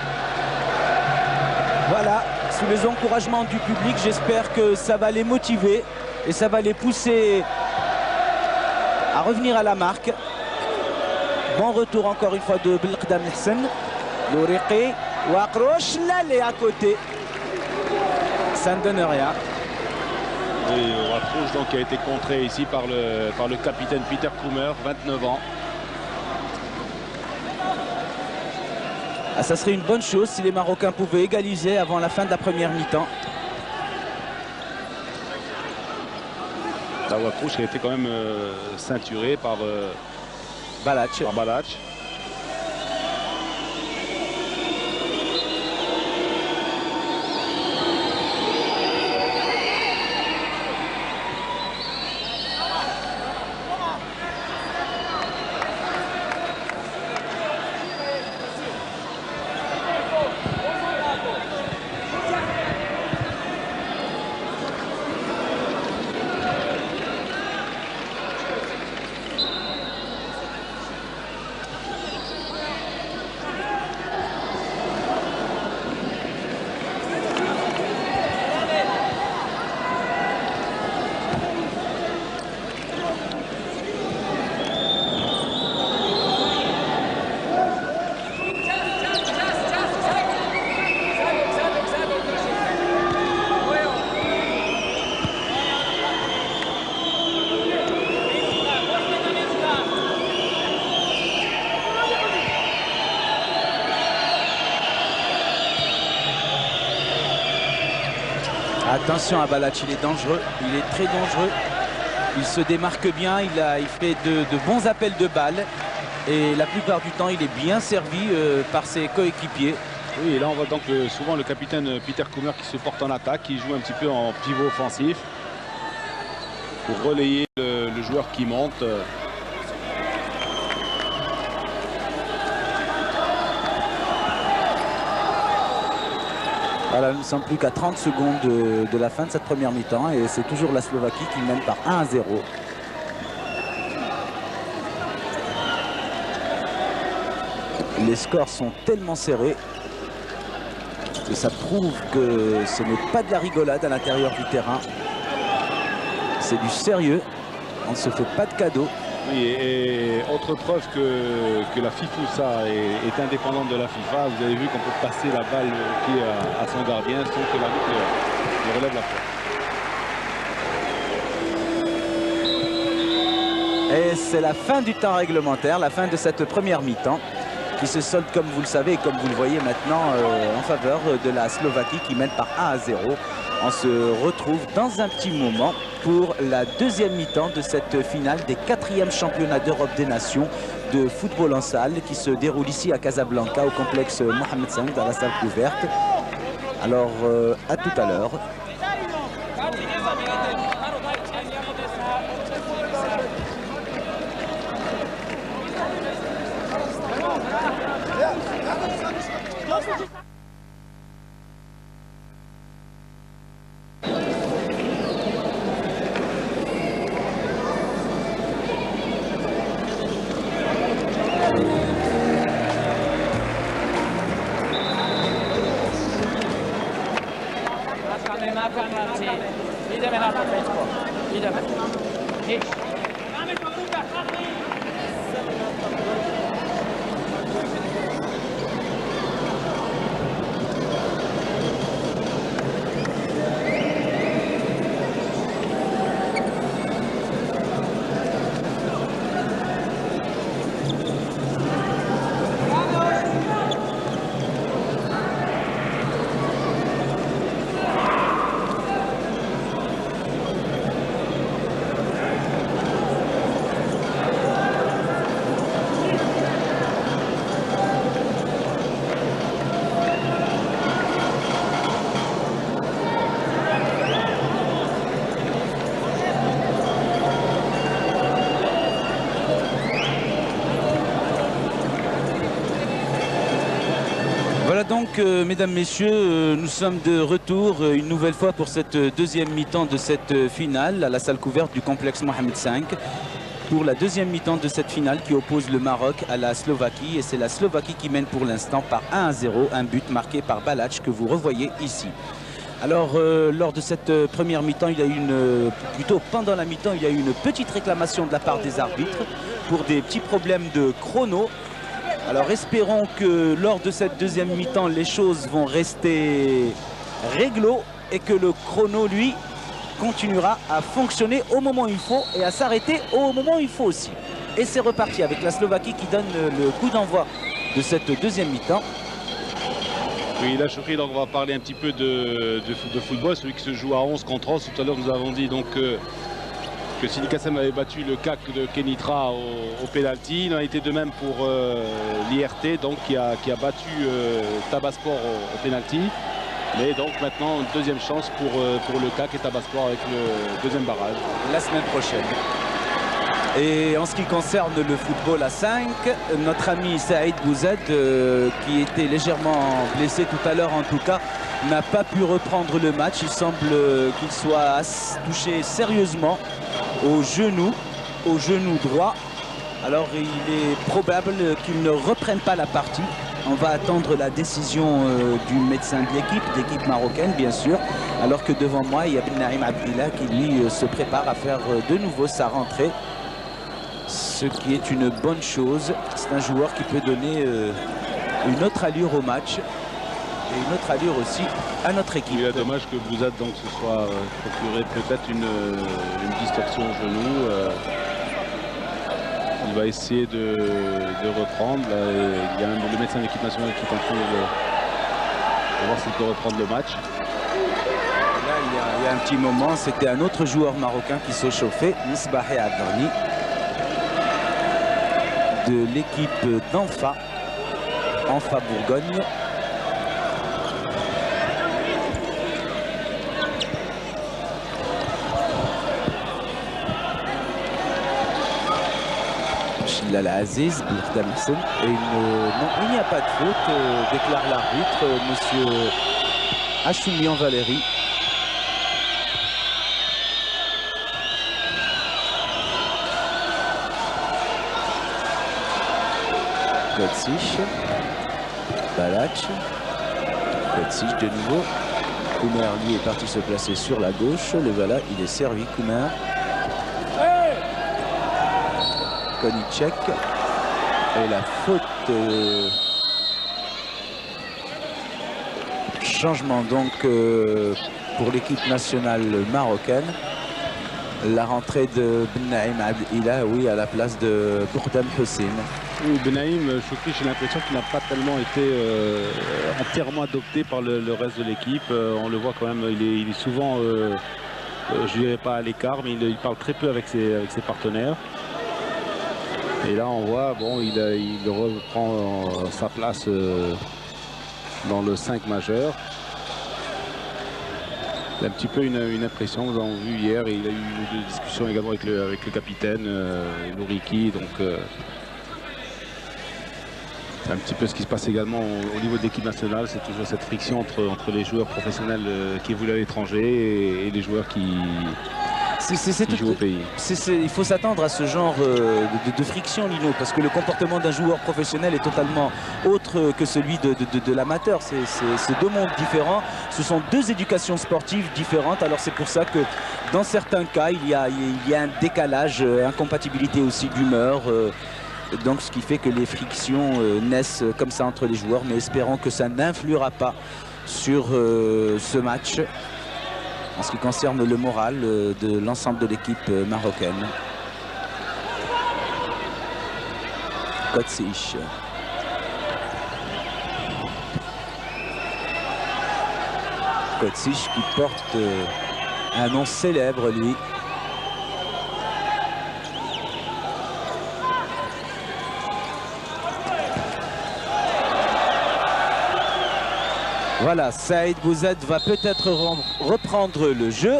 Voilà, sous les encouragements du public, j'espère que ça va les motiver et ça va les pousser à revenir à la marque. Bon retour encore une fois de Boulkdam Hussein. L'Oreqi. Wakroch, là, il est à côté. Ça ne donne rien. Et Wakroch donc, qui a été contré ici par le capitaine Peter Kummer, 29 ans. Ah, ça serait une bonne chose si les Marocains pouvaient égaliser avant la fin de la première mi-temps. Wakroch qui a été quand même ceinturé par Balac. Attention à Balac, il est dangereux, il est très dangereux. Il se démarque bien, il fait de bons appels de balles. Et la plupart du temps, il est bien servi par ses coéquipiers. Oui, et là on voit donc souvent le capitaine Peter Kummer qui se porte en attaque, qui joue un petit peu en pivot offensif pour relayer le joueur qui monte. Voilà, nous ne sommes plus qu'à 30 secondes de la fin de cette première mi-temps et c'est toujours la Slovaquie qui mène par 1-0. Les scores sont tellement serrés que ça prouve que ce n'est pas de la rigolade à l'intérieur du terrain. C'est du sérieux, on ne se fait pas de cadeaux. Oui, et autre preuve que la FIFA est indépendante de la FIFA. Vous avez vu qu'on peut passer la balle au pied à son gardien sans que l'arbitre ne relève la faute. Et c'est la fin du temps réglementaire, la fin de cette première mi-temps qui se solde, comme vous le savez et comme vous le voyez maintenant, en faveur de la Slovaquie qui mène par 1-0. On se retrouve dans un petit moment pour la deuxième mi-temps de cette finale des 4e championnats d'Europe des Nations de football en salle qui se déroule ici à Casablanca au complexe Mohamed V dans la salle couverte. Alors à tout à l'heure. Ideme na to, Pečko. Ideme. Nič. Voilà donc, mesdames, messieurs, nous sommes de retour une nouvelle fois pour cette deuxième mi-temps de cette finale à la salle couverte du complexe Mohamed V. Pour la deuxième mi-temps de cette finale qui oppose le Maroc à la Slovaquie. Et c'est la Slovaquie qui mène pour l'instant par 1-0, un but marqué par Balac que vous revoyez ici. Alors, lors de cette première mi-temps, il y a eu plutôt pendant la mi-temps, il y a eu une petite réclamation de la part des arbitres pour des petits problèmes de chrono. Alors espérons que lors de cette deuxième mi-temps, les choses vont rester réglo et que le chrono, lui, continuera à fonctionner au moment où il faut et à s'arrêter au moment où il faut aussi. Et c'est reparti avec la Slovaquie qui donne le coup d'envoi de cette deuxième mi-temps. Oui, là, Choukri, donc on va parler un petit peu de football, celui qui se joue à 11 contre 11. Tout à l'heure, nous avons dit donc que Sidi Kassem avait battu le CAC de Kenitra au pénalty. Il en a été de même pour l'IRT, donc qui a battu Tabasport au pénalty. Mais donc maintenant, une deuxième chance pour le CAC et Tabasport avec le deuxième barrage. La semaine prochaine. Et en ce qui concerne le football à 5, notre ami Saïd Bouzed, qui était légèrement blessé tout à l'heure en tout cas, n'a pas pu reprendre le match. Il semble qu'il soit touché sérieusement au genou droit. Alors il est probable qu'il ne reprenne pas la partie. On va attendre la décision du médecin de l'équipe marocaine bien sûr. Alors que devant moi, il y a Ben Naïm Abdillah qui lui se prépare à faire de nouveau sa rentrée. Ce qui est une bonne chose. C'est un joueur qui peut donner une autre allure au match. Et une autre allure aussi à notre équipe. Il est dommage que Bouzad donc se soit procuré peut-être une distorsion au genou. Il va essayer de reprendre. Là, il y a le médecin de l'équipe nationale qui est en train de voir s'il peut reprendre le match. Là, il y a un petit moment, c'était un autre joueur marocain qui se chauffait, Misbahi Adrani, de l'équipe d'Anfa, Anfa Bourgogne. Shilal Aziz, et non, il n'y a pas de faute, déclare l'arbitre, monsieur Achoumian Valéry. Kotsich, Balac, Kotsich de nouveau. Koumer lui est parti se placer sur la gauche. Le voilà, il est servi, Koumer. Konicek. Et la faute. Changement donc pour l'équipe nationale marocaine. La rentrée de Benaïm Abdelila, oui, à la place de Bourdam Hussein. Oui, Benaïm, j'ai l'impression qu'il n'a pas tellement été entièrement adopté par le reste de l'équipe. On le voit quand même, il est souvent, je dirais pas à l'écart, mais il parle très peu avec ses partenaires. Et là, on voit, bon, il reprend sa place dans le 5 majeur. C'est un petit peu une impression que nous avons vu hier. Et il a eu une discussion également avec le capitaine, Louriki. Donc, c'est un petit peu ce qui se passe également au niveau de l'équipe nationale. C'est toujours cette friction entre les joueurs professionnels qui évoluent à l'étranger et les joueurs qui jouent au pays. Il faut s'attendre à ce genre de friction, Lino, parce que le comportement d'un joueur professionnel est totalement autre que celui de l'amateur. C'est deux mondes différents. Ce sont deux éducations sportives différentes. Alors c'est pour ça que dans certains cas, il y a un décalage, incompatibilité aussi d'humeur. Donc ce qui fait que les frictions naissent comme ça entre les joueurs, mais espérons que ça n'influera pas sur ce match en ce qui concerne le moral de l'ensemble de l'équipe marocaine. Kotsic. Kotsic qui porte un nom célèbre, lui. Voilà, Saïd Bouzed va peut-être reprendre le jeu.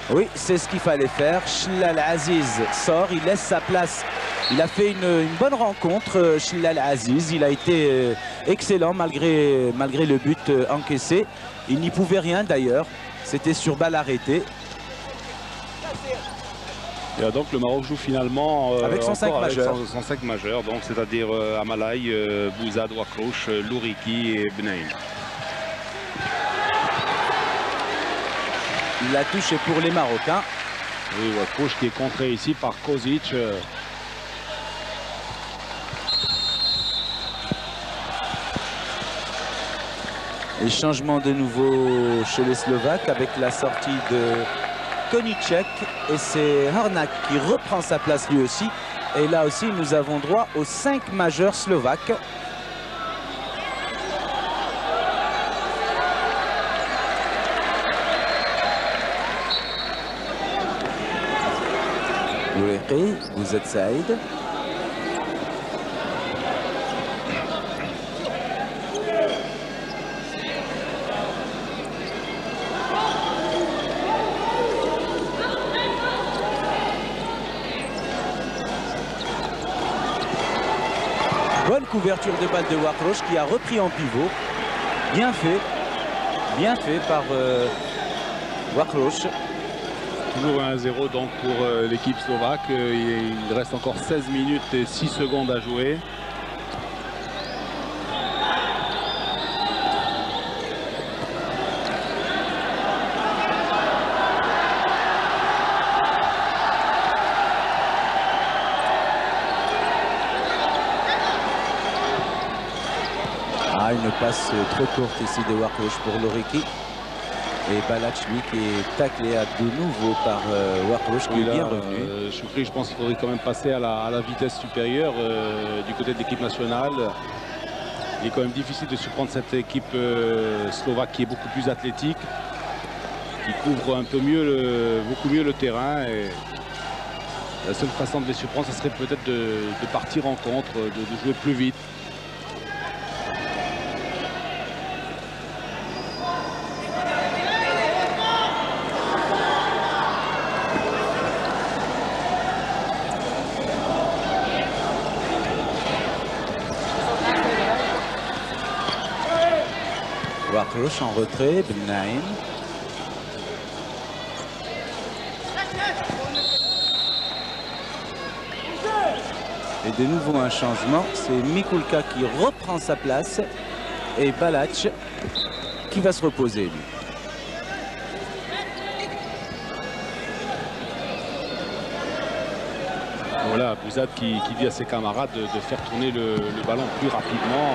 Oui, c'est ce qu'il fallait faire. Chlal Aziz sort, il laisse sa place. Il a fait une bonne rencontre, Chlal Aziz. Il a été excellent malgré le but encaissé. Il n'y pouvait rien d'ailleurs. C'était sur balle arrêtée. Et donc le Maroc joue finalement avec son 5 majeur. Son 5 majeur, donc c'est-à-dire Amalaï, Bouzad, Wakrouch, Louriki et Benaïm. La touche est pour les Marocains. Oui, Wakrouch qui est contré ici par Kozic. Et changement de nouveau chez les Slovaques avec la sortie de Konicek. Et c'est Hornak qui reprend sa place lui aussi. Et là aussi, nous avons droit aux 5 majeurs slovaques. Vous êtes Saïd. Bonne couverture de balle de Wakrouch qui a repris en pivot. Bien fait par Wakrouch. Toujours 1-0 donc pour l'équipe slovaque. Il reste encore 16 minutes et 6 secondes à jouer. Ah, une passe trop courte ici de Wakrouch pour Louriki. Et Balac, lui, qui est taclé à de nouveau par Wakrouch, qui est bien revenu. Je pense qu'il faudrait quand même passer à la vitesse supérieure du côté de l'équipe nationale. Il est quand même difficile de surprendre cette équipe slovaque qui est beaucoup plus athlétique, qui couvre un peu mieux, beaucoup mieux le terrain. Et la seule façon de les surprendre, ce serait peut-être de partir en contre, de jouer plus vite. Wakrouch en retrait, Benaïm. Et de nouveau un changement, c'est Mikulka qui reprend sa place et Balac qui va se reposer lui. Voilà, Bouzad qui dit à ses camarades de faire tourner le ballon plus rapidement.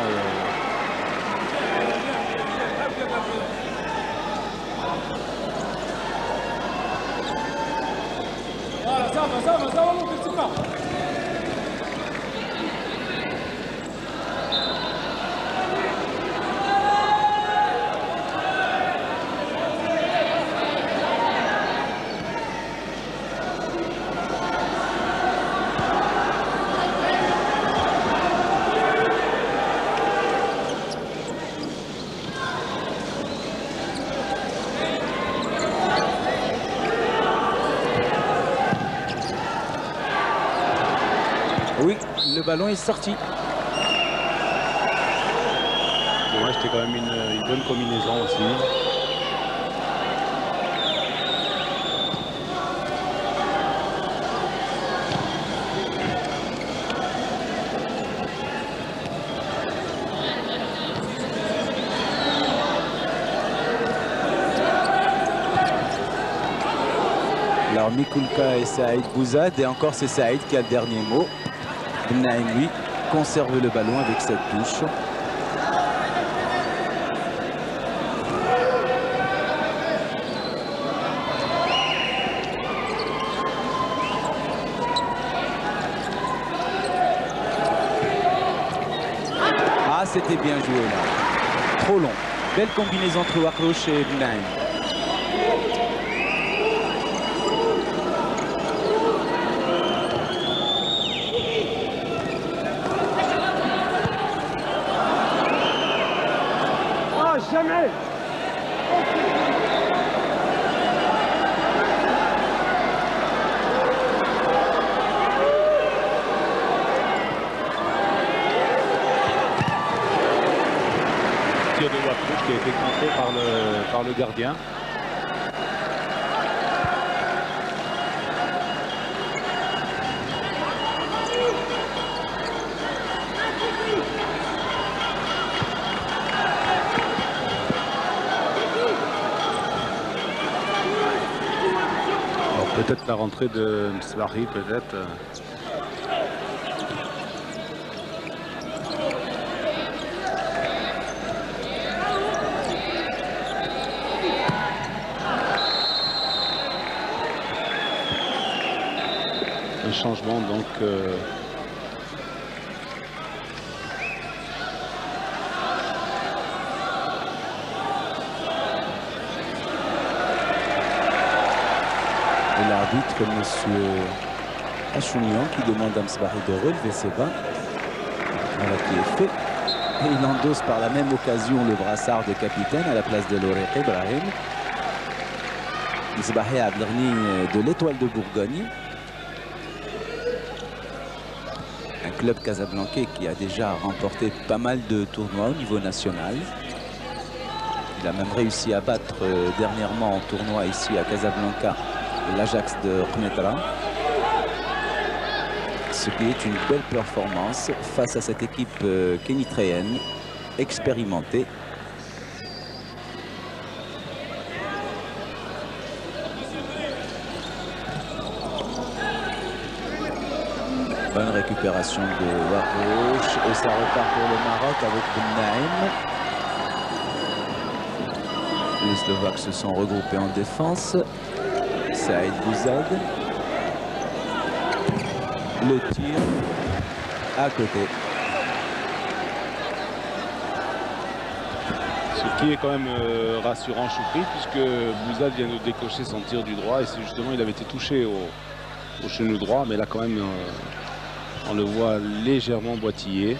Oui, le ballon est sorti. Dommage, c'était quand même une bonne combinaison aussi. Alors Mikulka et Saïd Bouzad, et encore c'est Saïd qui a le dernier mot. Bennaïm, lui, conserve le ballon avec cette touche. Ah, c'était bien joué là. Trop long. Belle combinaison entre Wakrouch et Bennaïm. Jamais. Tir de Wakrouch qui a été contré par le gardien. Peut-être la rentrée de Msbahri, peut-être. Un changement donc. L'arbitre, M. Achounian, qui demande à Msbahri de relever ses bas. Voilà qui est fait. Et il endosse par la même occasion le brassard de capitaine à la place de Louriq Ibrahim. Msbahri Abdelghni de l'Étoile de Bourgogne. Un club casablancais qui a déjà remporté pas mal de tournois au niveau national. Il a même réussi à battre dernièrement en tournoi ici à Casablanca l'Ajax de Knetra, ce qui est une belle performance face à cette équipe kénitréenne expérimentée. Bonne récupération de Wakrouch et ça repart pour le Maroc avec Bennaïm. Les Slovaques se sont regroupés en défense. Saïd Bouzad. Le tir à côté. Ce qui est quand même rassurant, Choukri, puisque Bouzad vient de décocher son tir du droit et c'est justement il avait été touché au genou droit, mais là quand même on le voit légèrement boitiller.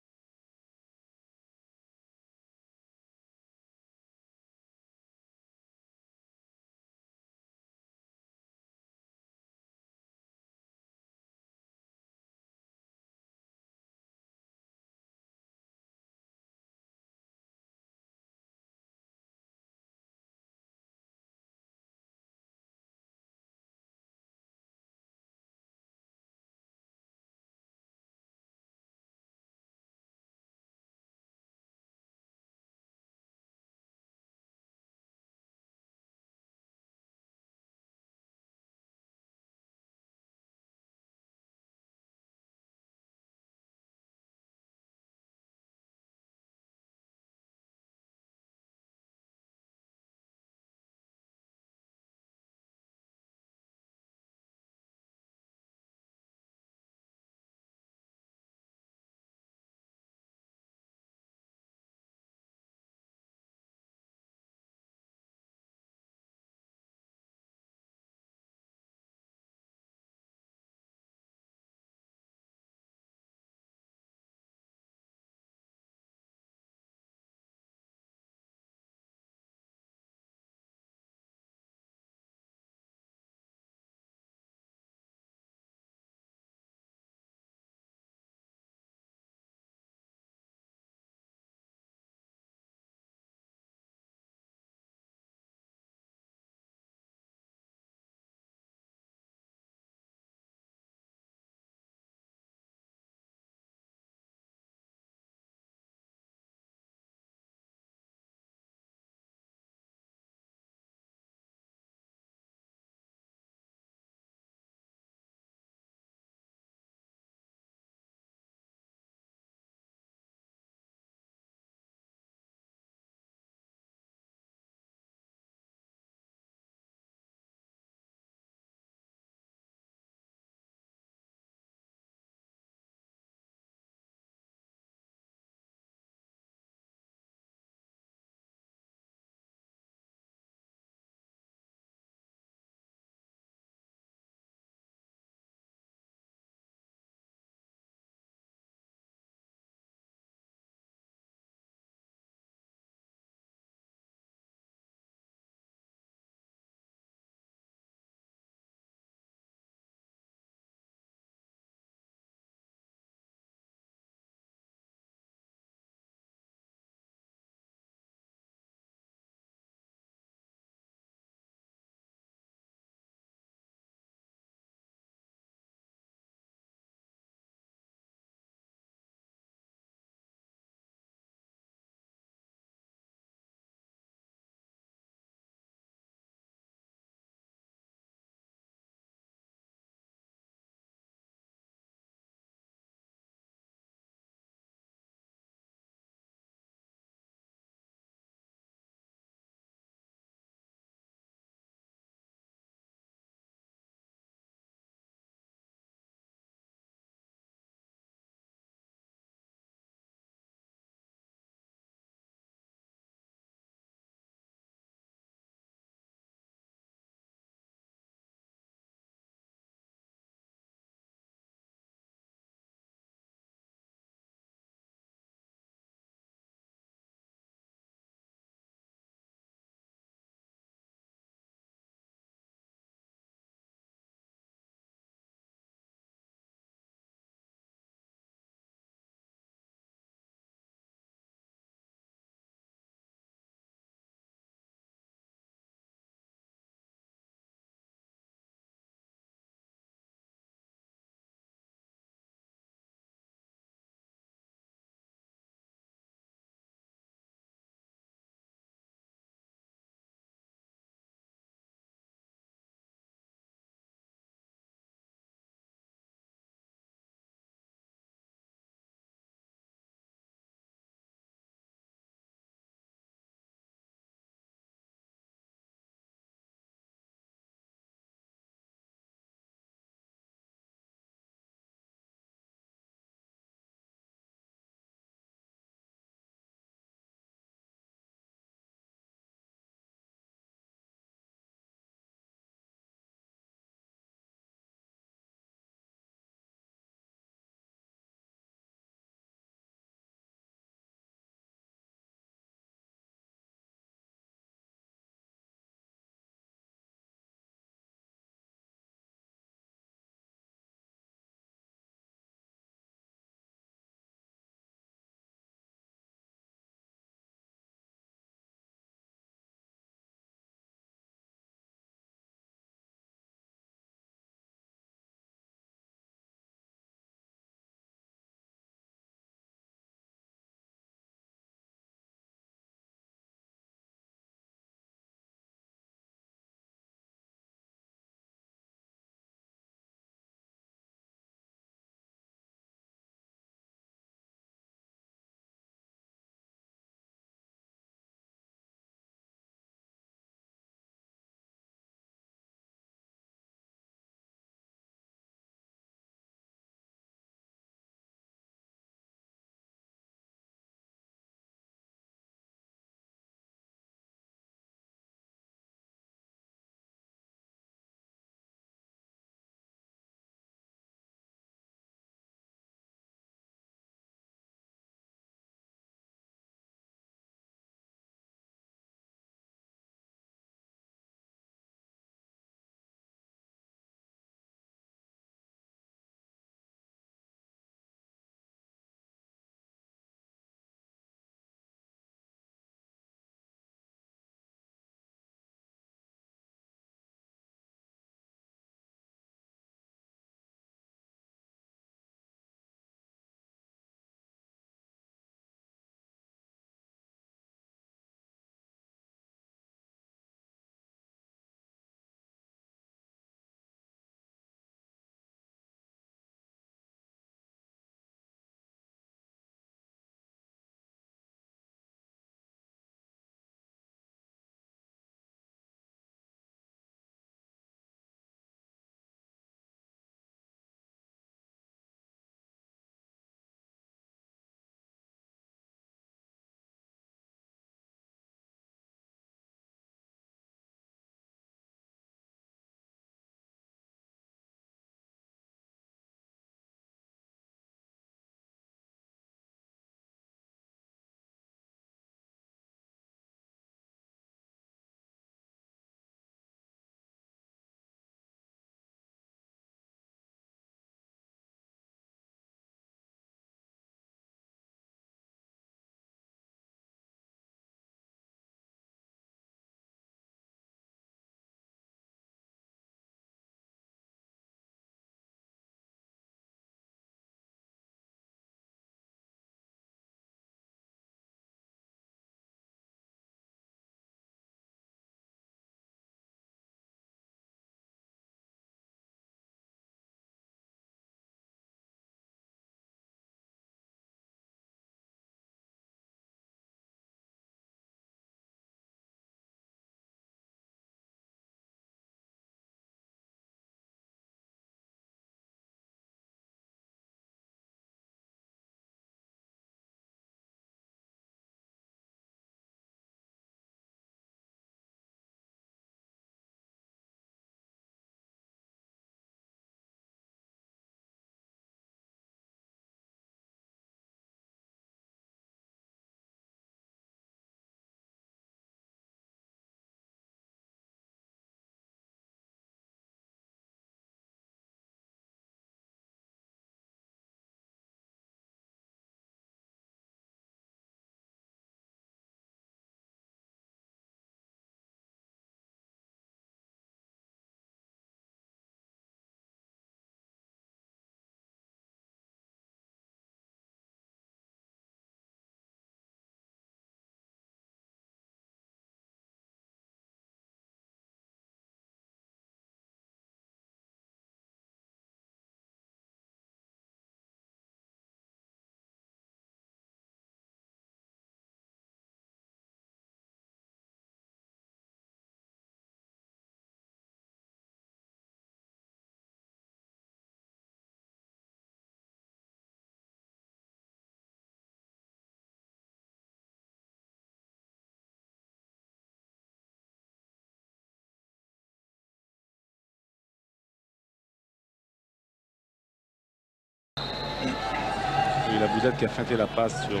la Bouzette qui a feinté la passe sur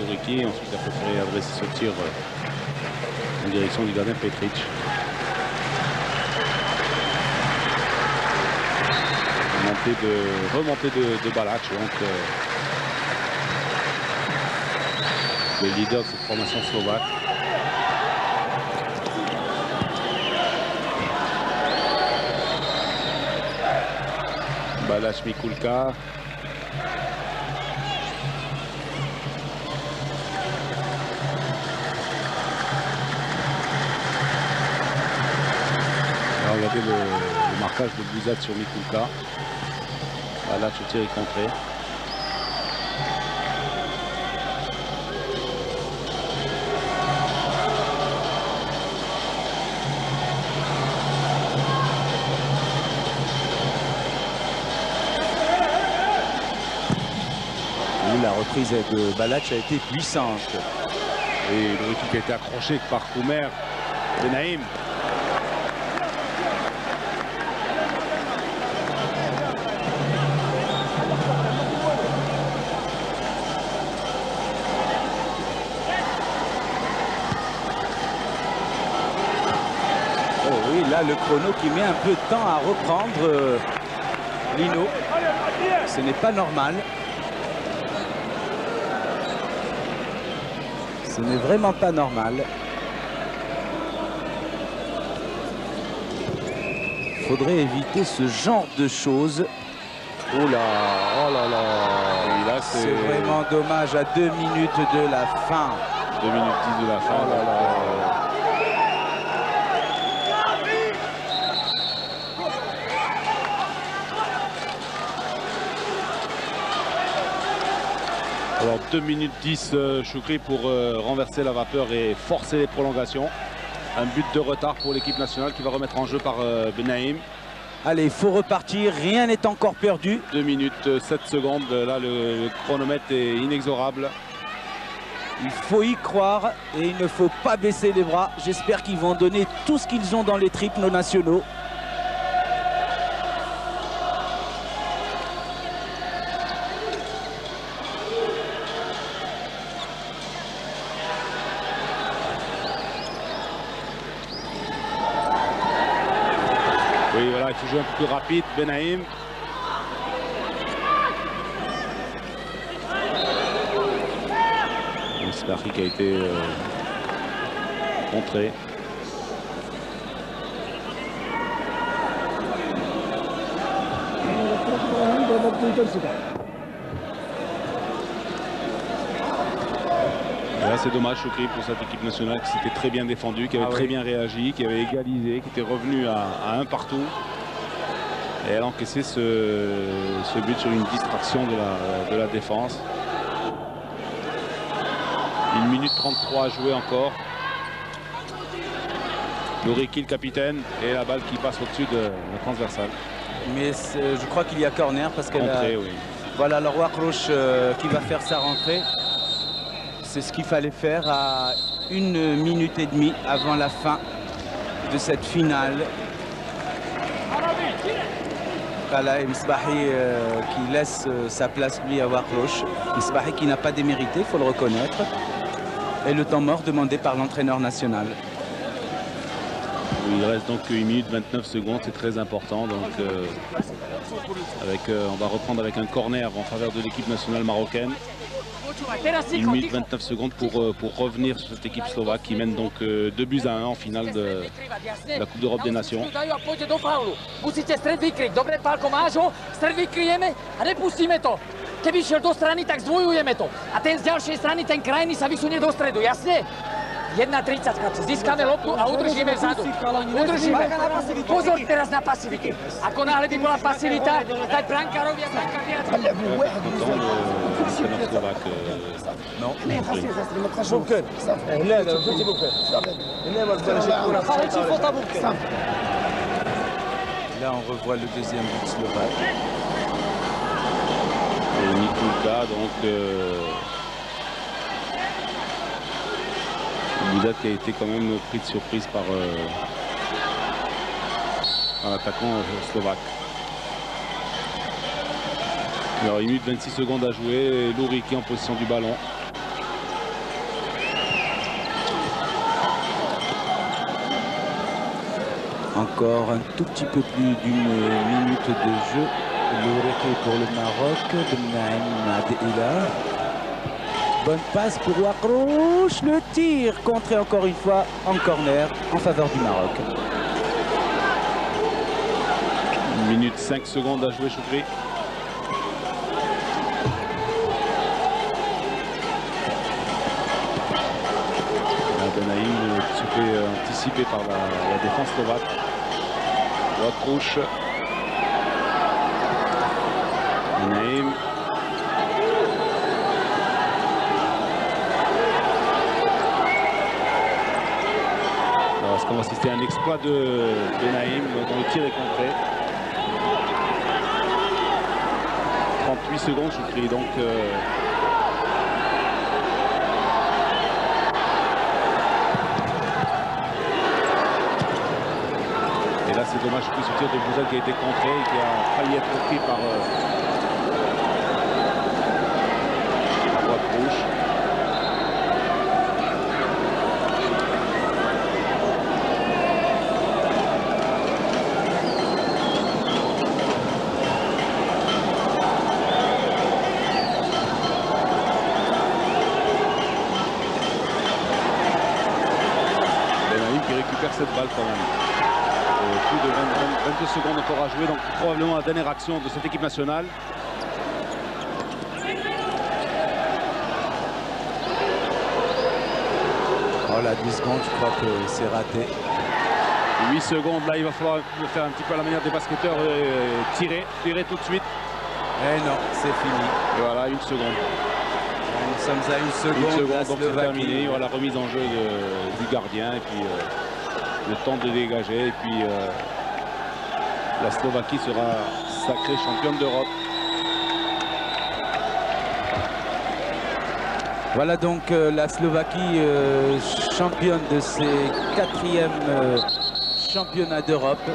Luriki. Ensuite, il a préféré adresser ce tir en direction du gardien Petric. Remontée de Balac, donc le leader de cette formation slovaque. Balac Mikulka. Alors, regardez le marquage de Bouzat sur Mikulka. Balac au tir est contré. La reprise de Balac a été puissante. Et le qui a été accroché par Koumer. Benaïm. Oh oui, là le chrono qui met un peu de temps à reprendre Lino. Ce n'est pas normal. Ce n'est vraiment pas normal. Il faudrait éviter ce genre de choses. Oh là, oh là là. C'est vraiment dommage à 2 minutes de la fin. 2 minutes 10 de la fin. Oh là là. Alors 2 minutes 10 Choukri pour renverser la vapeur et forcer les prolongations. Un but de retard pour l'équipe nationale qui va remettre en jeu par Benaïm. Allez, il faut repartir, rien n'est encore perdu. 2 minutes 7 secondes, là le chronomètre est inexorable. Il faut y croire et il ne faut pas baisser les bras. J'espère qu'ils vont donner tout ce qu'ils ont dans les tripes, nos nationaux. Oui, voilà, il faut jouer un peu plus rapide, Benaïm. Sparky qui a été contré. Et là, c'est dommage, Choukri, pour cette équipe nationale qui s'était très bien défendue, qui avait très bien réagi, qui avait égalisé, qui était revenu à un partout. Et elle a encaissé ce but sur une distraction de la défense. 1 minute 33 à jouer encore. Luriki, le capitaine, et la balle qui passe au-dessus de la transversale. Mais je crois qu'il y a corner parce que oui. Voilà le roi Croche qui va faire sa rentrée. C'est ce qu'il fallait faire à 1 minute et demie avant la fin de cette finale. Voilà, Msbahi qui laisse sa place lui à Warkloch. Msbahi qui n'a pas démérité, il faut le reconnaître. Et le temps mort demandé par l'entraîneur national. Il reste donc 1 minute 29 secondes, c'est très important. Donc, on va reprendre avec un corner en faveur de l'équipe nationale marocaine. 1 minute 29 secondes pour revenir sur cette équipe slovaque qui mène donc 2 buts à 1 en finale de la Coupe d'Europe des Nations. Musíte stred vykryť, dobre Pálko máš ho, stred vykryjeme a nepustíme to. Keby šiel do strany, tak zdvojujeme to. A ten z ďalšej strany, ten krajný sa vysunie do stredu, jasne? 1:30, chlapci, získame loptu a udržíme vzadu. Udržíme. Pozor teraz na pasivity. Ako náhle by bola pasivita, dať brankárovi a brankár viac. Non. Là, on revoit le deuxième but slovaque. Et Mikulka, donc Bouzat qui a été quand même pris de surprise par l'attaquant slovaque. Alors 1 minute 26 secondes à jouer. Louri qui est en position du ballon. Encore un tout petit peu plus d'une minute de jeu. Louri pour le Maroc. Bennaïm Adila. Bonne passe pour Wakrouch. Le tir contré encore une fois en corner en faveur du Maroc. 1 minute 5 secondes à jouer, Choukri. Bennaïm se fait anticiper par la défense slovaque. Wakrouch. Bennaïm. Est-ce qu'on va assister à un exploit de Bennaïm dont le tir est contré? 38 secondes, je prie donc. Et là, c'est dommage que ce tir de Bouza qui a été contré et qui a failli être pris par Wakrouch. Cette balle quand même. Plus de 22 secondes encore à jouer, donc probablement la dernière action de cette équipe nationale. Oh là, 10 secondes, je crois que c'est raté. 8 secondes, là il va falloir le faire un petit peu à la manière des basketteurs, tirer tout de suite. Et non, c'est fini. Et voilà, 1 seconde. Nous sommes à 1 seconde, donc c'est terminé. Voilà, remise en jeu du gardien et puis le temps de dégager et puis la Slovaquie sera sacrée championne d'Europe. Voilà donc la Slovaquie championne de ses 4e championnats d'Europe.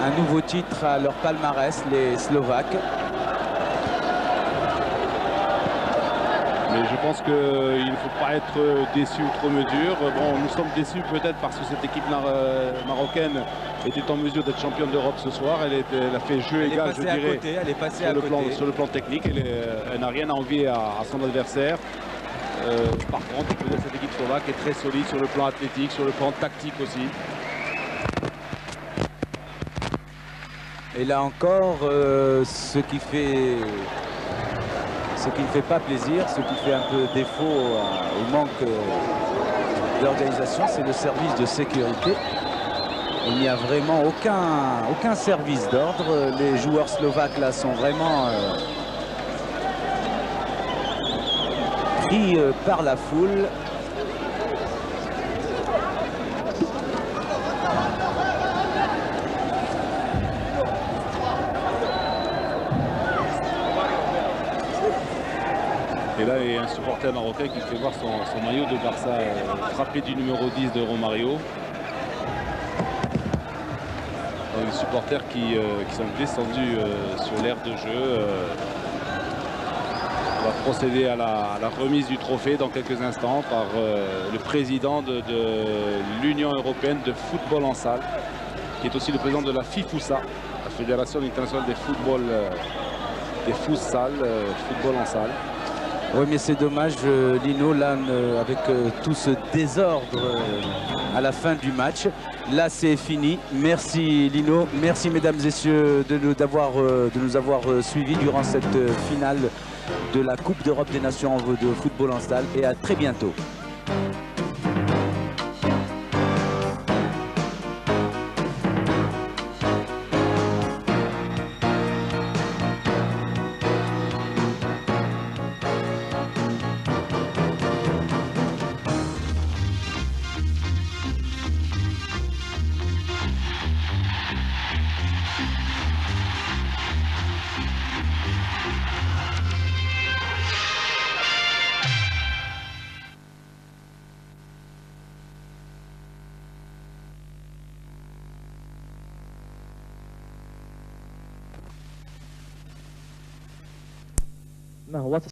Un nouveau titre à leur palmarès, les Slovaques. Mais je pense qu'il ne faut pas être déçu outre mesure. Bon, nous sommes déçus peut-être parce que cette équipe marocaine était en mesure d'être championne d'Europe ce soir. Elle a fait jeu égal, je dirais, sur le plan technique. Elle n'a rien à envier à son adversaire. Par contre, cette équipe slovaque est très solide sur le plan athlétique, sur le plan tactique aussi. Et là encore, ce qui ne fait pas plaisir, ce qui fait un peu défaut au manque d'organisation, c'est le service de sécurité. Il n'y a vraiment aucun service d'ordre. Les joueurs slovaques là sont vraiment pris par la foule. Et là, il y a un supporter marocain qui fait voir son maillot de Barça frappé du numéro 10 de Romario. Les supporters qui sont descendus sur l'aire de jeu. On va procéder à la remise du trophée dans quelques instants par le président de l'Union européenne de football en salle, qui est aussi le président de la FIFUSA, la Fédération internationale des football, des futsal, football en salle. Oui, mais c'est dommage, Lino, là, avec tout ce désordre à la fin du match. Là, c'est fini. Merci, Lino. Merci, mesdames et messieurs, de nous avoir suivis durant cette finale de la Coupe d'Europe des Nations de football en salle. Et à très bientôt. ما هو